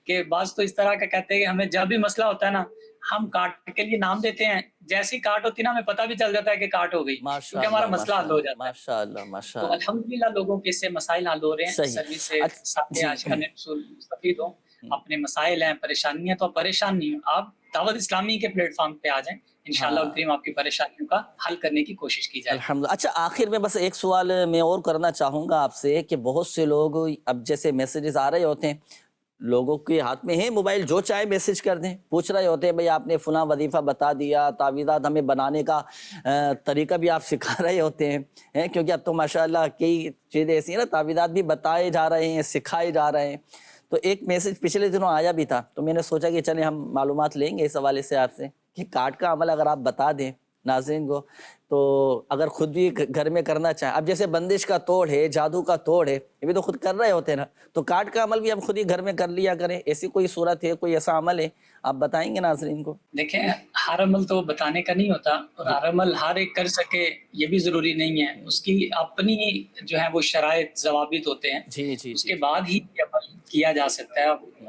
کہ بعض تو اس طرح کا کہتے ہیں کہ ہمیں جب بھی مسئلہ ہوتا ہے نا، ہم کارٹ کے لیے نام دیتے ہیں، جیسی کارٹ ہوتی ہے نا ہمیں پتہ بھی چل جاتا ہے کہ کارٹ ہو گئی، کیونکہ ہمارا مسئلہ حل ہو جاتا ہے. ماشاءاللہ ماشاءاللہ. تو الحمدللہ لوگوں کے اس سے مسائل حل ہو رہے ہیں. سروس سے سارے عاشقان رسول مستفید ہوں، اپنے مسائل ہیں، پریشانیاں، تو پریشان نہیں ہوں، آپ دعوت اسلامی کے پلیٹ فارم پہ آ جائیں، انشاءاللہ الکریم آپ کی پریشانیوں کا حل کرنے کی کوشش کی جائے. الحمدللہ. اچھا آخر میں بس ایک سوال میں اور کرنا چاہوں گا آپ سے کہ بہت سے لوگ اب جیسے میسیجز آ رہے ہوتے ہیں، لوگوں کے ہاتھ میں ہے موبائل، جو چاہے میسج کر دیں، پوچھ رہے ہوتے ہیں بھئی آپ نے فلاں وظیفہ بتا دیا، تعویذات ہمیں بنانے کا طریقہ بھی آپ سکھا رہے ہوتے ہیں، کیونکہ اب تو ماشاءاللہ کئی چیزیں ایسی ہیں نا، تعویذات بھی بتائے جا رہے ہیں، سکھائے جا رہے ہیں. تو ایک میسج پچھلے دنوں آیا بھی تھا، تو میں نے سوچا کہ چلیں ہم معلومات لیں گے اس حوالے سے آپ سے کہ کارڈ کا عمل اگر آپ بتا دیں ناظرین کو، تو اگر خود بھی گھر میں کرنا چاہیں، اب جیسے بندش کا توڑ ہے، جادو کا توڑ ہے، یہ بھی تو خود کر رہے ہوتے ہیں نا، تو کارڈ کا عمل بھی ہم خود ہی گھر میں کر لیا کریں، ایسی کوئی صورت ہے، کوئی ایسا عمل ہے آپ بتائیں گے ناظرین کو؟ دیکھیں ہر عمل تو بتانے کا نہیں ہوتا، اور ہر عمل ہر ایک کر سکے یہ بھی ضروری نہیں ہے. اس کی اپنی جو ہے وہ شرائط ضوابط ہوتے ہیں، اس کے بعد ہی عمل کیا جا سکتا ہے.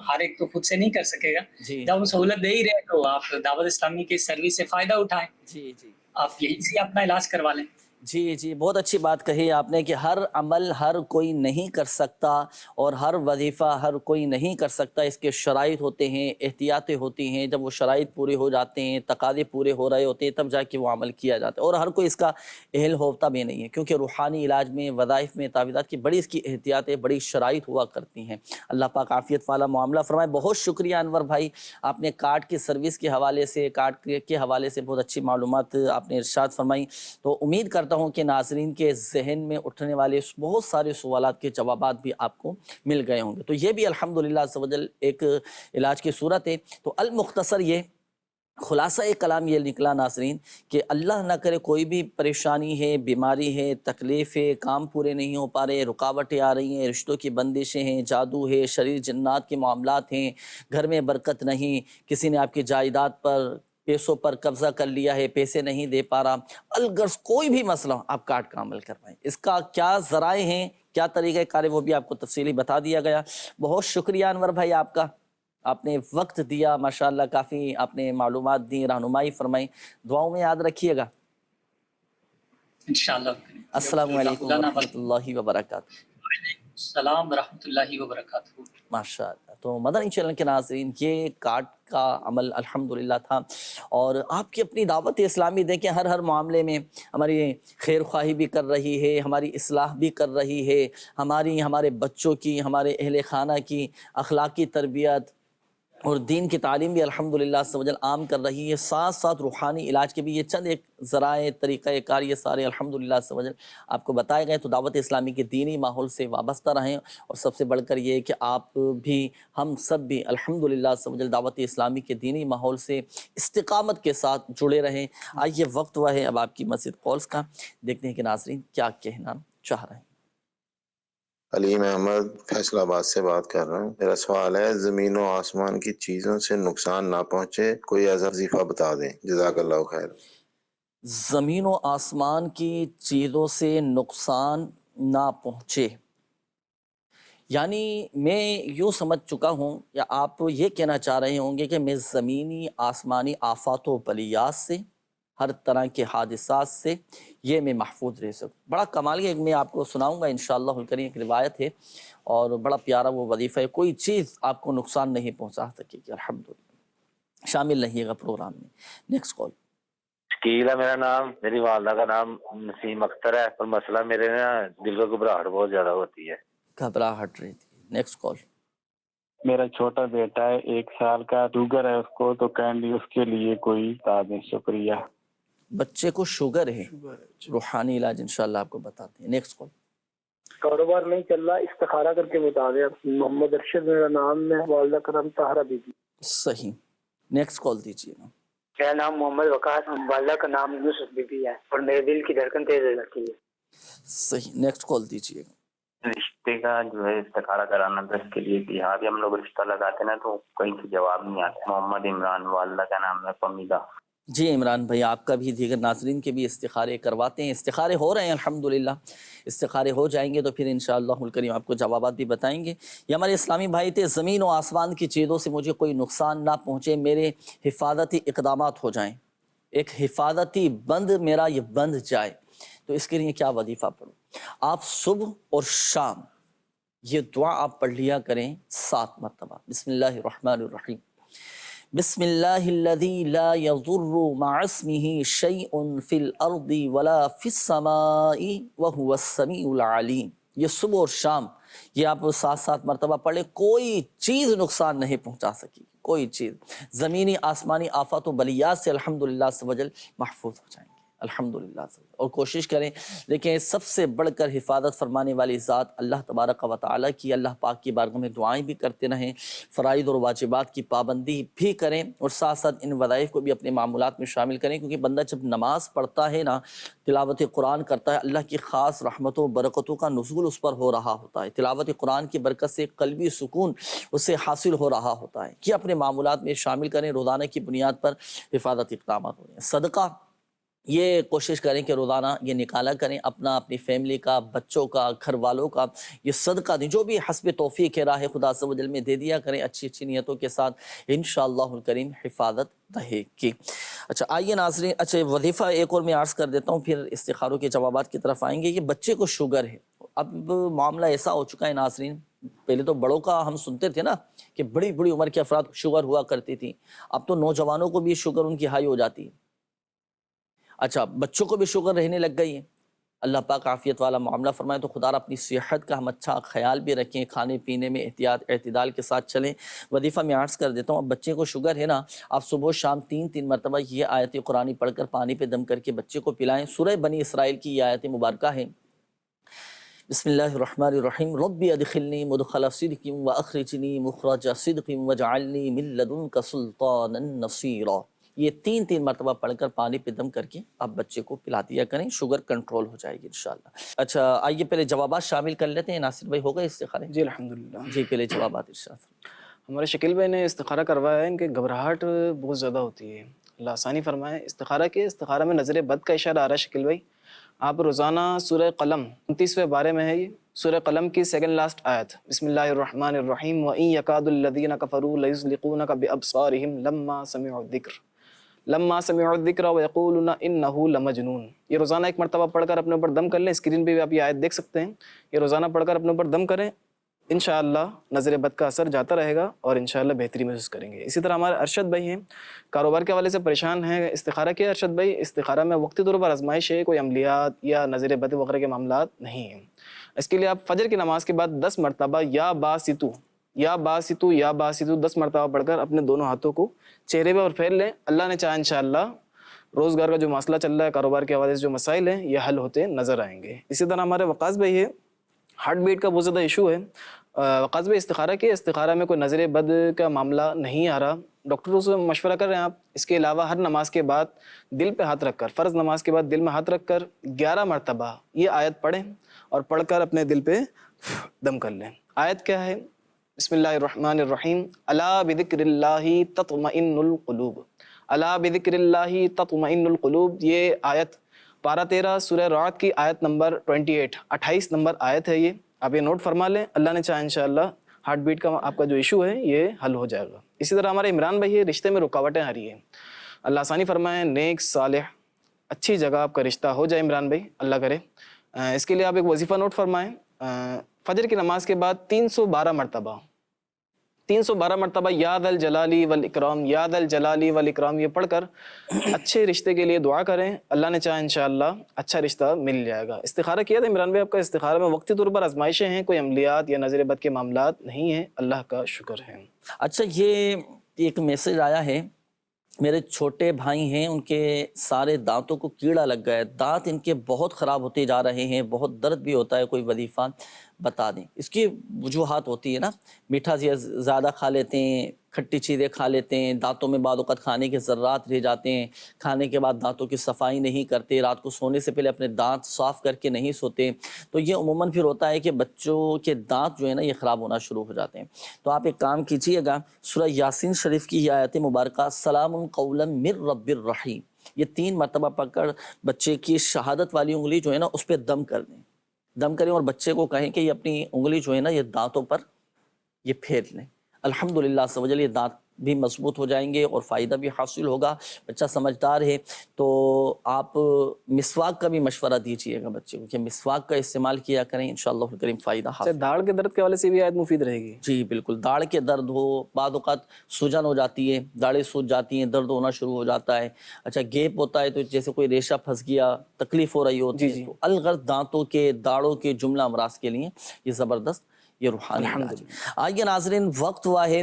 ہر ایک تو خود سے نہیں کر سکے گا. جب ہم سہولت دے ہی رہے تو آپ دعوت اسلامی کی سروس سے فائدہ اٹھائیں، آپ یہیں سے اپنا علاج کروا لیں. جی بہت اچھی بات کہی آپ نے کہ ہر عمل ہر کوئی نہیں کر سکتا، اور ہر وظیفہ ہر کوئی نہیں کر سکتا، اس کے شرائط ہوتے ہیں، احتیاطیں ہوتی ہیں. جب وہ شرائط پورے ہو جاتے ہیں، تقاضے پورے ہو رہے ہوتے ہیں، تب جا کے وہ عمل کیا جاتا ہے. اور ہر کوئی اس کا اہل ہوتا بھی نہیں ہے، کیونکہ روحانی علاج میں، وظائف میں، تعویذات کی بڑی اس کی احتیاطیں، بڑی شرائط ہوا کرتی ہیں. اللہ پاک عافیت والا معاملہ فرمائے. بہت شکریہ انور بھائی، آپ نے کارڈ کی سروس کے حوالے سے، کارڈ کے حوالے سے بہت اچھی معلومات آپ نے ارشاد فرمائی. تو امید کرتا چاہتا ہوں کہ ناظرین کے ذہن میں اٹھنے والے بہت سارے سوالات کے جوابات بھی آپ کو مل گئے ہوں گے. تو یہ بھی الحمدللہ عز و جل ایک علاج کی صورت ہے. تو المختصر یہ خلاصہ کلام یہ نکلا ناظرین کہ اللہ نہ کرے کوئی بھی پریشانی ہے، بیماری ہے، تکلیف ہے، کام پورے نہیں ہو پا رہے، رکاوٹیں آ رہی ہیں، رشتوں کی بندشیں ہیں، جادو ہے، شریر جنات کے معاملات ہیں، گھر میں برکت نہیں، کسی نے آپ کی جائیداد پر پیسوں پر قبضہ کر لیا ہے، پیسے نہیں دے پا رہا، الغرض کوئی بھی مسئلہ ہو آپ کاٹ کا عمل کروائیں. اس کا کیا ذرائع ہیں، کیا طریقہ کار ہے، وہ بھی آپ کو تفصیلی بتا دیا گیا. بہت شکریہ انور بھائی آپ کا، آپ نے وقت دیا، ماشاءاللہ کافی آپ نے معلومات دی، رہنمائی فرمائی. دعاؤں میں یاد رکھیے گا. انشاءاللہ. السلام علیکم ورحمۃ اللہ وبرکاتہ. السلام ورحمۃ اللہ وبرکاتہ. ماشاءاللہ. تو مدنی چینل کے ناظرین یہ کاٹ کا عمل الحمدللہ تھا، اور آپ کی اپنی دعوت اسلامی دیکھیں ہر معاملے میں ہماری خیر خواہی بھی کر رہی ہے، ہماری اصلاح بھی کر رہی ہے، ہمارے بچوں کی، ہمارے اہل خانہ کی اخلاقی تربیت اور دین کی تعلیم بھی الحمدللہ عز و جل عام کر رہی ہے. ساتھ ساتھ روحانی علاج کے بھی یہ چند ایک ذرائع طریقہ کار یہ سارے الحمدللہ عز و جل آپ کو بتائے گئے. تو دعوت اسلامی کے دینی ماحول سے وابستہ رہیں، اور سب سے بڑھ کر یہ کہ آپ بھی ہم سب بھی الحمدللہ عز و جل دعوت اسلامی کے دینی ماحول سے استقامت کے ساتھ جڑے رہیں. آئیے وقت ہوا ہے اب آپ کی مسجد کالز کا، دیکھتے ہیں کہ ناظرین کیا کہنا چاہ رہے ہیں. علیم احمد فیصل آباد سے بات کر رہا ہوں. میرا سوال ہے زمین و آسمان کی چیزوں سے نقصان نہ پہنچے، کوئی ایسا وظیفہ بتا دیں. جزاک اللہ خیر. زمین و آسمان کی چیزوں سے نقصان نہ پہنچے، یعنی میں یوں سمجھ چکا ہوں یا آپ یہ کہنا چاہ رہے ہوں گے کہ میں زمینی آسمانی آفات و بلیات سے، ہر طرح کے حادثات سے یہ میں محفوظ رہ سکوں. بڑا کمال ہے، میں آپ کو سناؤں گا انشاءاللہ الکریم. ایک روایت ہے اور بڑا پیارا وہ وظیفہ ہے. کوئی چیز آپ کو نقصان نہیں پہنچا سکے گی الحمدللہ. شامل رہیے گا پروگرام میں. Next call. شکیل ہے میرا نام، میری والدہ کا نام نسیم اختر ہے، اور مسئلہ میرے نا دل کو گھبراہٹ بہت زیادہ ہوتی ہے. گھبراہٹ رہتی ہے. Next call. میرا چھوٹا بیٹا ہے 1 سال کا، شوگر ہے اس کو، تو کائنڈلی اس کے لیے کوئی بتا دیں. شکریہ. بچے کو شوگر ہے، روحانی علاج انشاءاللہ آپ کو بتاتے ہیں. Next call. کاروبار نہیں چل رہا، استخارہ کر کے بتا دیں. محمد ارشد میرا نام ہے، والدہ کا نام طاہرہ بی بی. صحیح. نیکسٹ کال دیجیے نا. میرا نام محمد وقاص، والدہ کا نام یوسف بی بی ہے، اور میرے دل کی دھڑکن تیز ہو جاتی ہے. صحیح. نیکسٹ کال دیجیے گا. رشتے کا جو ہے استخارہ کرانا تھا، اس کے لیے کہ یہاں بھی ہم لوگ رشتہ لگاتے نا تو کہیں سے جواب نہیں آتا. محمد عمران، والدہ کا نام ہے فمیدہ. جی عمران بھائی، آپ کا بھی دیگر ناظرین کے بھی استخارے کرواتے ہیں. استخارے ہو رہے ہیں الحمدللہ. استخارے ہو جائیں گے تو پھر انشاءاللہ الکریم آپ کو جوابات بھی بتائیں گے. یہ ہمارے اسلامی بھائی تھے. زمین و آسمان کی چیزوں سے مجھے کوئی نقصان نہ پہنچے، میرے حفاظتی اقدامات ہو جائیں، ایک حفاظتی بند میرا یہ بند جائے. تو اس کے لیے کیا وظیفہ پڑھوں؟ آپ صبح اور شام یہ دعا آپ پڑھ لیا کریں 7 مرتبہ. بسم اللہ الرحمن الرحیم. بسم اللہ الذی لا یضر مع اسمہ شیء فی الارض ولا فی السماء وہو السمیع العلیم. یہ صبح اور شام یہ آپ 7 مرتبہ پڑھ لیں. کوئی چیز نقصان نہیں پہنچا سکی، کوئی چیز. زمینی آسمانی آفات و بلیات سے الحمدللہ عز و جل محفوظ ہو جائیں گے الحمدللہ. اور کوشش کریں، دیکھیں سب سے بڑھ کر حفاظت فرمانے والی ذات اللہ تبارک و تعالیٰ کی. اللہ پاک کی بارگاہ میں دعائیں بھی کرتے رہیں، فرائض اور واجبات کی پابندی بھی کریں، اور ساتھ ساتھ ان وظائف کو بھی اپنے معمولات میں شامل کریں. کیونکہ بندہ جب نماز پڑھتا ہے نا، تلاوت قرآن کرتا ہے، اللہ کی خاص رحمتوں و برکتوں کا نزول اس پر ہو رہا ہوتا ہے. تلاوت قرآن کی برکت سے قلبی سکون اسے حاصل ہو رہا ہوتا ہے. کہ اپنے معمولات میں شامل کریں، روزانہ کی بنیاد پر حفاظتی اقدامات ہو رہے ہیں. صدقہ یہ کوشش کریں کہ روزانہ یہ نکالا کریں، اپنا، اپنی فیملی کا، بچوں کا، گھر والوں کا یہ صدقہ دیں. جو بھی حسب توفیق ہے راہ خدا عز و جل میں دے دیا کریں اچھی اچھی نیتوں کے ساتھ. انشاءاللہ الکریم حفاظت رہے گی. اچھا آئیے ناظرین، اچھا وظیفہ ایک اور میں عرض کر دیتا ہوں، پھر استخاروں کے جوابات کی طرف آئیں گے. یہ بچے کو شوگر ہے. اب معاملہ ایسا ہو چکا ہے ناظرین، پہلے تو بڑوں کا ہم سنتے تھے نا کہ بڑی بڑی عمر کے افراد شوگر ہوا کرتی تھی. اب تو نوجوانوں کو بھی شوگر ان کی ہائی ہو جاتی ہے. اچھا بچوں کو بھی شوگر رہنے لگ گئی ہے. اللہ پاک عافیت والا معاملہ فرمائے۔ تو خدا را اپنی صحت کا ہم اچھا خیال بھی رکھیں، کھانے پینے میں اعتدال کے ساتھ چلیں۔ وظیفہ میں عرض کر دیتا ہوں، اب بچے کو شوگر ہے نا، آپ صبح شام 3 مرتبہ یہ آیت قرآنی پڑھ کر پانی پہ دم کر کے بچے کو پلائیں۔ سورہ بنی اسرائیل کی یہ آیت مبارکہ ہے، بسم اللہ الرحمن الرحیم، ربی ادخلنی مدخل صدق واخرجنی مخرج صدق واجعلنی من لدنک سلطانا نصیرا۔ یہ 3 مرتبہ پڑھ کر پانی پہ دم کر کے آپ بچے کو پلا دیا کریں، شوگر کنٹرول ہو جائے گی انشاءاللہ۔ اچھا آئیے پہلے جوابات شامل کر لیتے ہیں۔ ناصر بھائی ہو گئے استخارے؟ جی الحمدللہ۔ جی پہلے جوابات ارشاد۔ ہمارے شکیل بھائی نے استخارہ کروایا ہے، ان کے گھبراہٹ بہت زیادہ ہوتی ہے، اللہ آسانی فرمائے۔ استخارہ کے استخارہ میں نظر بد کا اشارہ آ رہا ہے شکیل بھائی۔ آپ روزانہ سورہ قلم 29ویں بارے میں ہے، یہ سورہ قلم کی 2nd لاسٹ آیت، بسم اللہ الرحمن الرحیم، وَإِن يَكَادُ الَّذِينَ كَفَرُوا لَيُزْلِقُونَكَ بِأَبْصَارِهِمْ لَمَّا سَمِعُوا الذِّكْرَ وَيَقُولُونَ إِنَّهُ لَمَجْنُونَ۔ یہ روزانہ 1 مرتبہ پڑھ کر اپنے اوپر دم کر لیں، اسکرین پہ بھی آپ یہ آیت دیکھ سکتے ہیں، یہ روزانہ پڑھ کر اپنے اوپر دم کریں، انشاءاللہ نظر بد کا اثر جاتا رہے گا اور انشاءاللہ بہتری محسوس کریں گے۔ اسی طرح ہمارے ارشد بھائی ہیں، کاروبار کے حوالے سے پریشان ہیں، استخارہ کیا ارشد بھائی؟ استخارہ میں وقتی طور پر آزمائش ہے، کوئی عملیات یا نظر بد وغیرہ کے معاملات نہیں ہیں۔ اس کے لیے آپ فجر کی نماز کے بعد 10 مرتبہ یا باسطو یا باسطو یا باسطو 10 مرتبہ پڑھ کر اپنے دونوں ہاتھوں کو چہرے پہ اور پھیر لیں۔ اللہ نے چاہا انشاءاللہ روزگار کا جو مسئلہ چل رہا ہے، کاروبار کے حوالے سے جو مسائل ہیں، یہ حل ہوتے نظر آئیں گے۔ اسی طرح ہمارے وقاص بھائی ہے، ہارٹ بیٹ کا بہت زیادہ ایشو ہے، وقاص بھائی استخارہ کے استخارہ میں کوئی نظر بد کا معاملہ نہیں آ رہا، ڈاکٹروں سے مشورہ کر رہے ہیں آپ۔ اس کے علاوہ ہر نماز کے بعد دل پہ ہاتھ رکھ کر، فرض نماز کے بعد دل میں ہاتھ رکھ کر 11 مرتبہ یہ آیت پڑھیں اور پڑھ کر اپنے دل پہ دم کر لیں۔ آیت کیا ہے؟ بسم اللہ الرحمن الرحیم، الا بذکر اللہ تطمئن القلوب، الا بذکر اللہ تطمئن القلوب۔ یہ آیت پارہ 13 سورہ رعد کی آیت نمبر 28 نمبر آیت ہے، یہ آپ یہ نوٹ فرما لیں، اللہ نے چاہا انشاءاللہ ہارٹ بیٹ کا آپ کا جو ایشو ہے یہ حل ہو جائے گا۔ اسی طرح ہمارے عمران بھائی ہے، رشتے میں رکاوٹیں آ رہی ہیں، اللہ آسانی فرمائے، نیک صالح اچھی جگہ آپ کا رشتہ ہو جائے عمران بھائی، اللہ کرے۔ اس کے لیے آپ ایک وظیفہ نوٹ فرمائیں، فجر کی نماز کے بعد 312 مرتبہ یا ذا الجلالی والاکرام، یا ذا الجلالی والاکرام یہ پڑھ کر اچھے رشتے کے لیے دعا کریں، اللہ نے چاہا انشاءاللہ اچھا رشتہ مل جائے گا۔ استخارہ کیا تھا عمران بھائی آپ کا؟ استخارہ میں وقتی طور پر آزمائشیں ہیں، کوئی عملیات یا نظر بد کے معاملات نہیں ہیں، اللہ کا شکر ہے۔ اچھا یہ ایک میسج آیا ہے، میرے چھوٹے بھائی ہیں، ان کے سارے دانتوں کو کیڑا لگ گیا ہے، دانت ان کے بہت خراب ہوتے جا رہے ہیں، بہت درد بھی ہوتا ہے، کوئی وظیفہ بتا دیں۔ اس کی وجوہات ہوتی ہے نا، میٹھا زیادہ کھا لیتے ہیں، کھٹی چیزیں کھا لیتے ہیں، دانتوں میں بعض اوقات کھانے کے ذرات رہ جاتے ہیں، کھانے کے بعد دانتوں کی صفائی نہیں کرتے، رات کو سونے سے پہلے اپنے دانت صاف کر کے نہیں سوتے، تو یہ عموماً پھر ہوتا ہے کہ بچوں کے دانت جو ہے نا یہ خراب ہونا شروع ہو جاتے ہیں۔ تو آپ ایک کام کیجئے گا، سورہ یاسین شریف کی یہ آیت مبارکہ سلام قولا من رب الرحیم، یہ 3 مرتبہ پڑھ کر بچے کی شہادت والی انگلی جو ہے نا اس پہ دم کر دیں، دم کریں اور بچے کو کہیں کہ یہ اپنی انگلی جو ہے نا یہ دانتوں پر یہ پھیر لیں، الحمدللہ عز و جل یہ دانت بھی مضبوط ہو جائیں گے اور فائدہ بھی حاصل ہوگا۔ بچہ سمجھدار ہے تو آپ مسواک کا بھی مشورہ دیجیے گا بچے کو کہ مسواک کا استعمال کیا کریں، انشاءاللہ الکریم فائدہ حاصل۔ داڑھ کے درد کے حوالے سے بھی آیت مفید رہے گی؟ جی بالکل، داڑھ کے درد ہو، بعض اوقات سوجن ہو جاتی ہے، داڑھیں سوج جاتی ہیں، درد ہونا شروع ہو جاتا ہے، اچھا گیپ ہوتا ہے تو جیسے کوئی ریشہ پھنس گیا، تکلیف ہو رہی ہوتی ہے، تو الغرض دانتوں کے داڑھوں کے جملہ امراض کے لیے یہ زبردست یہ روحانی علاج۔ آئیے ناظرین، وقت ہوا ہے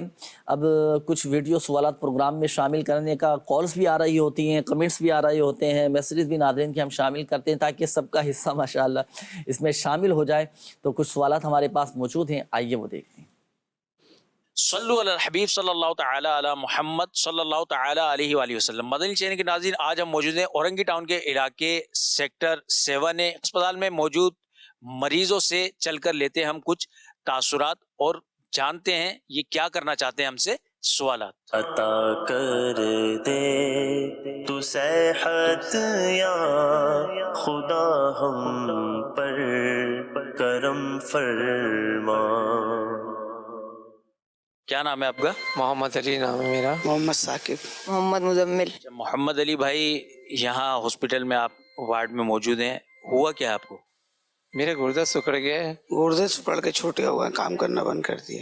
اب کچھ ویڈیو سوالات پروگرام میں شامل کرنے کا، کالز بھی آ رہی ہوتی ہیں، کمنٹس بھی آ رہے ہوتے ہیں، میسیجز بھی ناظرین کے ہم شامل کرتے ہیں تاکہ سب کا حصہ ماشاءاللہ اس میں شامل ہو جائے۔ تو کچھ سوالات ہمارے پاس موجود ہیں، آئیے وہ دیکھتے ہیں۔ صلو علی الحبیب صلی اللہ تعالی علی محمد صلی اللہ تعالی علیہ وآلہ وسلم۔ مدنی چینل کے ناظرین، آج ہم موجود ہیں اورنگی ٹاؤن کے علاقے سیکٹر 7 اسپتال میں موجود مریضوں سے چل کر لیتے ہیں ہم کچھ تاثرات اور جانتے ہیں یہ کیا کرنا چاہتے ہیں ہم سے سوالات۔ عطا کر دے تو صحت یا خدا ہم پر کرم فرما۔ کیا نام ہے آپ کا؟ محمد علی نام ہے میرا۔ محمد ثاقب۔ محمد مزمل۔ محمد علی بھائی، یہاں ہاسپٹل میں آپ وارڈ میں موجود ہیں، ہوا کیا آپ کو؟ میرے گردہ سکڑ گیا ہے۔ گردے سکڑ کے چھوٹے ہوا ہے، کام کرنا بند کر دیا۔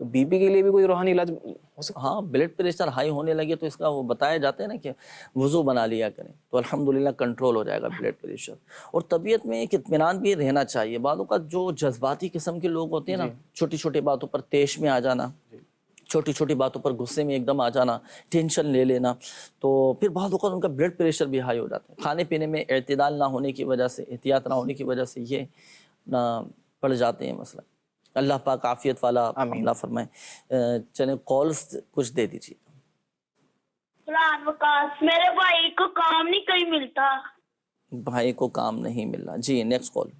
تو بی پی کے لیے بھی کوئی روحانی علاج ہو سکتا ہاں بلڈ پریشر ہائی ہونے لگے تو اس کا وہ بتایا جاتا ہے نا کہ وضو بنا لیا کریں تو الحمدللہ کنٹرول ہو جائے گا بلڈ پریشر. اور طبیعت میں ایک اطمینان بھی رہنا چاہیے. بعض اوقات جو جذباتی قسم کے لوگ ہوتے ہیں نا, چھوٹی چھوٹی باتوں پر طیش میں آ جانا, چھوٹی چھوٹی باتوں پر غصے میں ایک دم آ جانا, ٹینشن لے لینا, تو پھر بعض اوقات ان کا بلڈ پریشر بھی ہائی ہو جاتا ہے. کھانے پینے میں اعتدال نہ ہونے کی وجہ سے, احتیاط نہ ہونے کی وجہ سے یہ نہ پڑ جاتے ہیں مسئلہ. اللہ پاک عافیت والا معاملہ فرمائے. چلیں کالز کچھ دے دیجیے. قرآن وکاس میرے بھائی کو کام نہیں کہیں ملتا. بھائی کو کام نہیں مل رہا. جی نیکسٹ کال.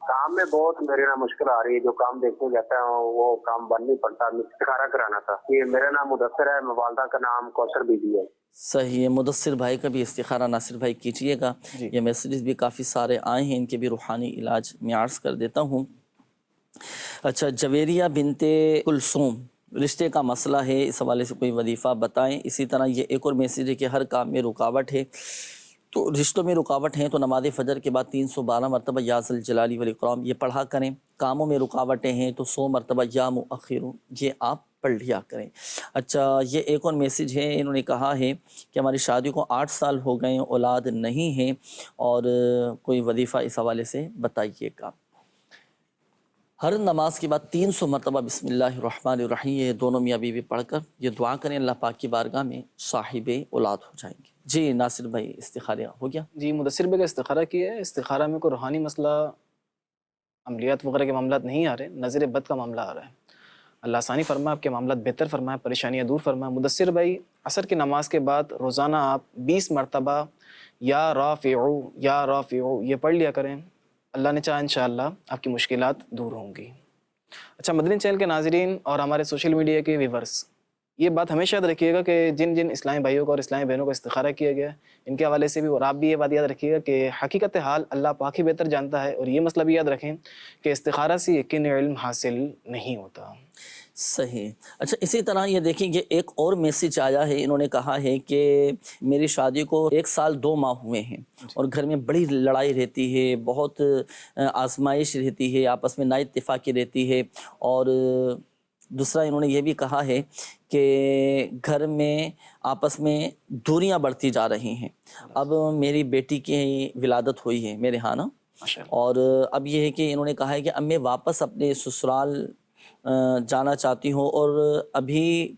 کام میں بہت میرے نا مشکل آ رہی ہے. جو کام دیکھنے جاتا ہے وہ کام بن نہیں پڑتا. استخارہ کرانا تھا. یہ میرا نام مدثر ہے, والدہ کا نام کوثر بی بی ہے. صحیح ہے. مدثر بھائی کا بھی استخارہ ناصر بھائی کیجیے گا. یہ میسیجز بھی کافی سارے آئے ہیں, ان کے بھی روحانی علاج میں عرض کر دیتا ہوں. اچھا, جویریہ بنت کلثوم, رشتے کا مسئلہ ہے, اس حوالے سے کوئی وظیفہ بتائیں. اسی طرح یہ ایک اور میسیج ہے کہ ہر کام میں رکاوٹ ہے, تو رشتوں میں رکاوٹ ہیں تو نماز فجر کے بعد 312 مرتبہ یا ذل جلالی والاکرام یہ پڑھا کریں. کاموں میں رکاوٹیں ہیں تو 100 مرتبہ یا مؤخر یہ آپ پڑھ لیا کریں. اچھا, یہ ایک اور میسیج ہے, انہوں نے کہا ہے کہ ہماری شادی کو 8 سال ہو گئے, اولاد نہیں ہے, اور کوئی وظیفہ اس حوالے سے بتائیے گا. ہر نماز کے بعد 300 مرتبہ بسم اللہ الرحمن الرحیم یہ دونوں میاں بیوی پڑھ کر یہ دعا کریں, اللہ پاک کی بارگاہ میں صاحب اولاد ہو جائیں گے. جی ناصر بھائی استخارہ ہو گیا. جی مدثر بھائی کا استخارہ کیا ہے. استخارہ میں کوئی روحانی مسئلہ, عملیات وغیرہ کے معاملات نہیں آ رہے, نظر بد کا معاملہ آ رہا ہے. اللہ آسانی فرمائے, آپ کے معاملات بہتر فرمائے, پریشانیاں دور فرمائے. مدثر بھائی عصر کی نماز کے بعد روزانہ آپ 20 مرتبہ یا رافعو یا رافعو یہ پڑھ لیا کریں. اللہ نے چاہا انشاءاللہ آپ کی مشکلات دور ہوں گی. اچھا, مدنی چینل کے ناظرین اور ہمارے سوشل میڈیا کے ویورز, یہ بات ہمیشہ یاد رکھیے گا کہ جن جن اسلامی بھائیوں کو اور اسلامی بہنوں کو استخارہ کیا گیا ان کے حوالے سے بھی, اور آپ بھی یہ بات یاد رکھیے گا کہ حقیقت حال اللہ پاک ہی بہتر جانتا ہے. اور یہ مسئلہ بھی یاد رکھیں کہ استخارہ سے یقین علم حاصل نہیں ہوتا. صحیح. اچھا, اسی طرح یہ دیکھیں یہ ایک اور میسیج آیا ہے, انہوں نے کہا ہے کہ میری شادی کو 1 سال 2 ماہ ہوئے ہیں اور گھر میں بڑی لڑائی رہتی ہے, بہت آزمائش رہتی ہے, آپس میں نا اتفاقی رہتی ہے. اور دوسرا انہوں نے یہ بھی کہا ہے کہ گھر میں آپس میں دوریاں بڑھتی جا رہی ہیں. اب میری بیٹی کی ولادت ہوئی ہے میرے ہاں نا, اور اب یہ ہے کہ انہوں نے کہا ہے کہ اب میں واپس اپنے سسرال جانا چاہتی ہوں, اور ابھی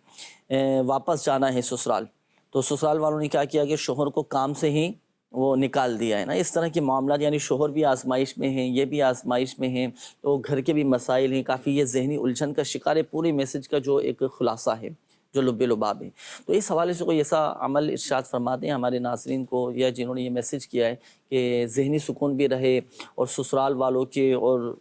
واپس جانا ہے سسرال. تو سسرال والوں نے کیا کیا کہ شوہر کو کام سے ہی وہ نکال دیا ہے نا. اس طرح کے معاملات, یعنی شوہر بھی آزمائش میں ہیں, یہ بھی آزمائش میں ہیں, تو گھر کے بھی مسائل ہیں, کافی یہ ذہنی الجھن کا شکار ہے. پورے میسیج کا جو ایک خلاصہ ہے, جو لب لباب ہے. تو اس حوالے سے کوئی ایسا عمل ارشاد فرماتے ہیں ہمارے ناظرین کو, یا جنہوں نے یہ میسیج کیا ہے کہ ذہنی سکون بھی رہے, اور سسرال والوں کے اور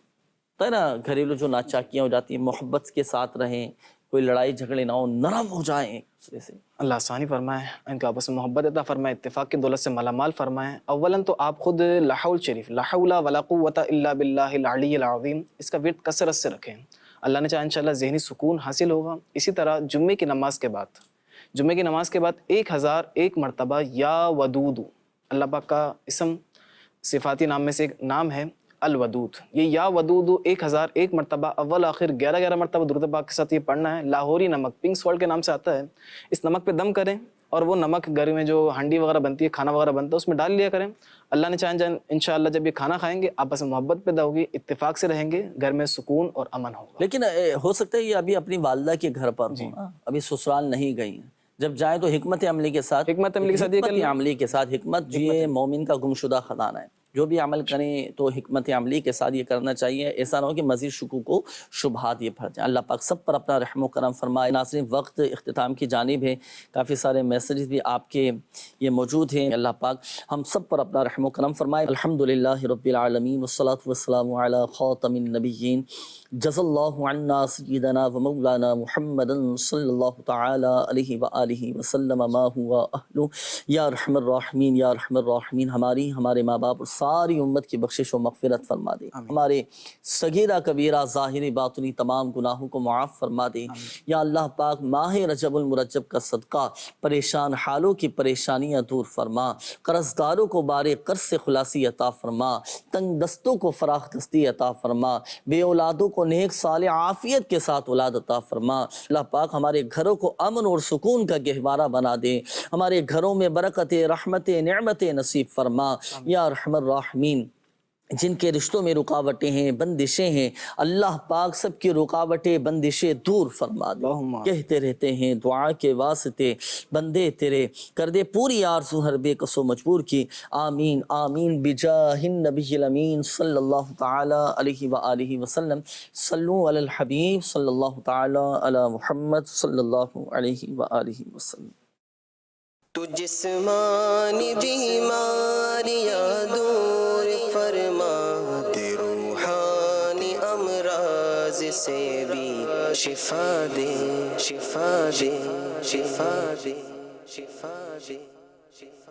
تو ہے نا گھریلو جو ناچاکیاں ہو جاتی ہیں محبت کے ساتھ رہیں, کوئی لڑائی جھگڑے نہ ہو, نرم ہو جائیں ایک دوسرے سے. اللہ آسانی فرمائے, ان کا آپس میں محبت عطا فرمائے, اتفاق کی دولت سے مالا مال فرمائے. اولاً تو آپ خود لا حول شریف, لا حول ولا قوت الا باللہ العلی العظیم, اس کا ورد کثرت سے رکھیں. اللہ نے چاہا انشاءاللہ ذہنی سکون حاصل ہوگا. اسی طرح جمعے کی نماز کے بعد 1001 مرتبہ یا ودود, اللہ پاک کا اسم صفاتی نام میں سے ایک نام ہے الودود, یہ یا ودود 1001 مرتبہ اول آخر 11 مرتبہ درود پاک کے ساتھ یہ پڑھنا ہے. لاہوری نمک پنک سالٹ کے نام سے آتا ہے. اس نمک پہ دم کریں, اور وہ نمک گھر میں جو ہانڈی وغیرہ بنتی ہے, کھانا وغیرہ بنتا ہے, اس میں ڈال لیا کریں. اللہ نے چاہا انشاءاللہ جب یہ کھانا کھائیں گے آپس میں محبت پیدا ہوگی, اتفاق سے رہیں گے, گھر میں سکون اور امن ہوگا. لیکن ہو سکتا ہے یہ ابھی اپنی والدہ کے گھر پر ہوں, ابھی سسرال نہیں گئی ہیں. جب جائیں تو حکمت عملی کے ساتھ, حکمت یہ مومن کا گمشدہ خزانہ ہے. جو بھی عمل کریں تو حکمت عملی کے ساتھ یہ کرنا چاہیے. ایسا نہ ہو کہ مزید شکوک و شبہات یہ پھر جائیں. اللہ پاک سب پر اپنا رحم و کرم فرمائے. ناظرین وقت اختتام کی جانب ہے, کافی سارے میسیجز بھی آپ کے یہ موجود ہیں. اللہ پاک ہم سب پر اپنا رحم و کرم فرمائے. الحمدللہ رب العالمین والصلاة والسلام علی خاتم النبیین. جزا اللہ عنا سیدنا و مولانا محمد صلی اللہ تعالی علیہ وآلہ وسلم ما ہوا اہلو. یا رحم الراحمین یا رحم الراحمین, ہماری ہمارے ماں باپ اور ساری امت کی بخشش و مغفرت فرما دے، ہمارے صغیرہ کبیرہ ظاہری باطنی تمام گناہوں کو معاف فرما دے۔ یا اللہ پاک ماہ رجب المرجب کا صدقہ پریشان حالوں کی پریشانیاں دور فرما، قرض داروں کو بارے قرض سے خلاصی عطا فرما، تنگ دستوں کو فراخ دستی عطا فرما، بے اولادوں کو نیک صالح عافیت کے ساتھ اولاد عطا فرما۔ اللہ پاک ہمارے گھروں کو امن اور سکون کا گہوارہ بنا دے، ہمارے گھروں میں برکت رحمت نعمت نصیب فرما یا ارحم الراحمین۔ جن کے رشتوں میں رکاوٹیں ہیں، بندشیں ہیں، اللہ پاک سب کی رکاوٹیں بندشیں دور فرما دے۔ کہتے رہتے ہیں دعا کے واسطے بندے تیرے، کر دے پوری آرزو ہر بے کس و مجبور کی، آمین آمین بجاہ النبی الامین صلی اللہ تعالی علیہ وآلہ وسلم۔ صلو علی الحبیب صلی اللہ تعالی علی محمد صلی اللہ علیہ وآلہ وسلم۔ تو جسمانی بیماریاں دور فرما دے، روحانی امراض سے بھی شفا دے، شفا دے، شفا دے، شفا دے، شفا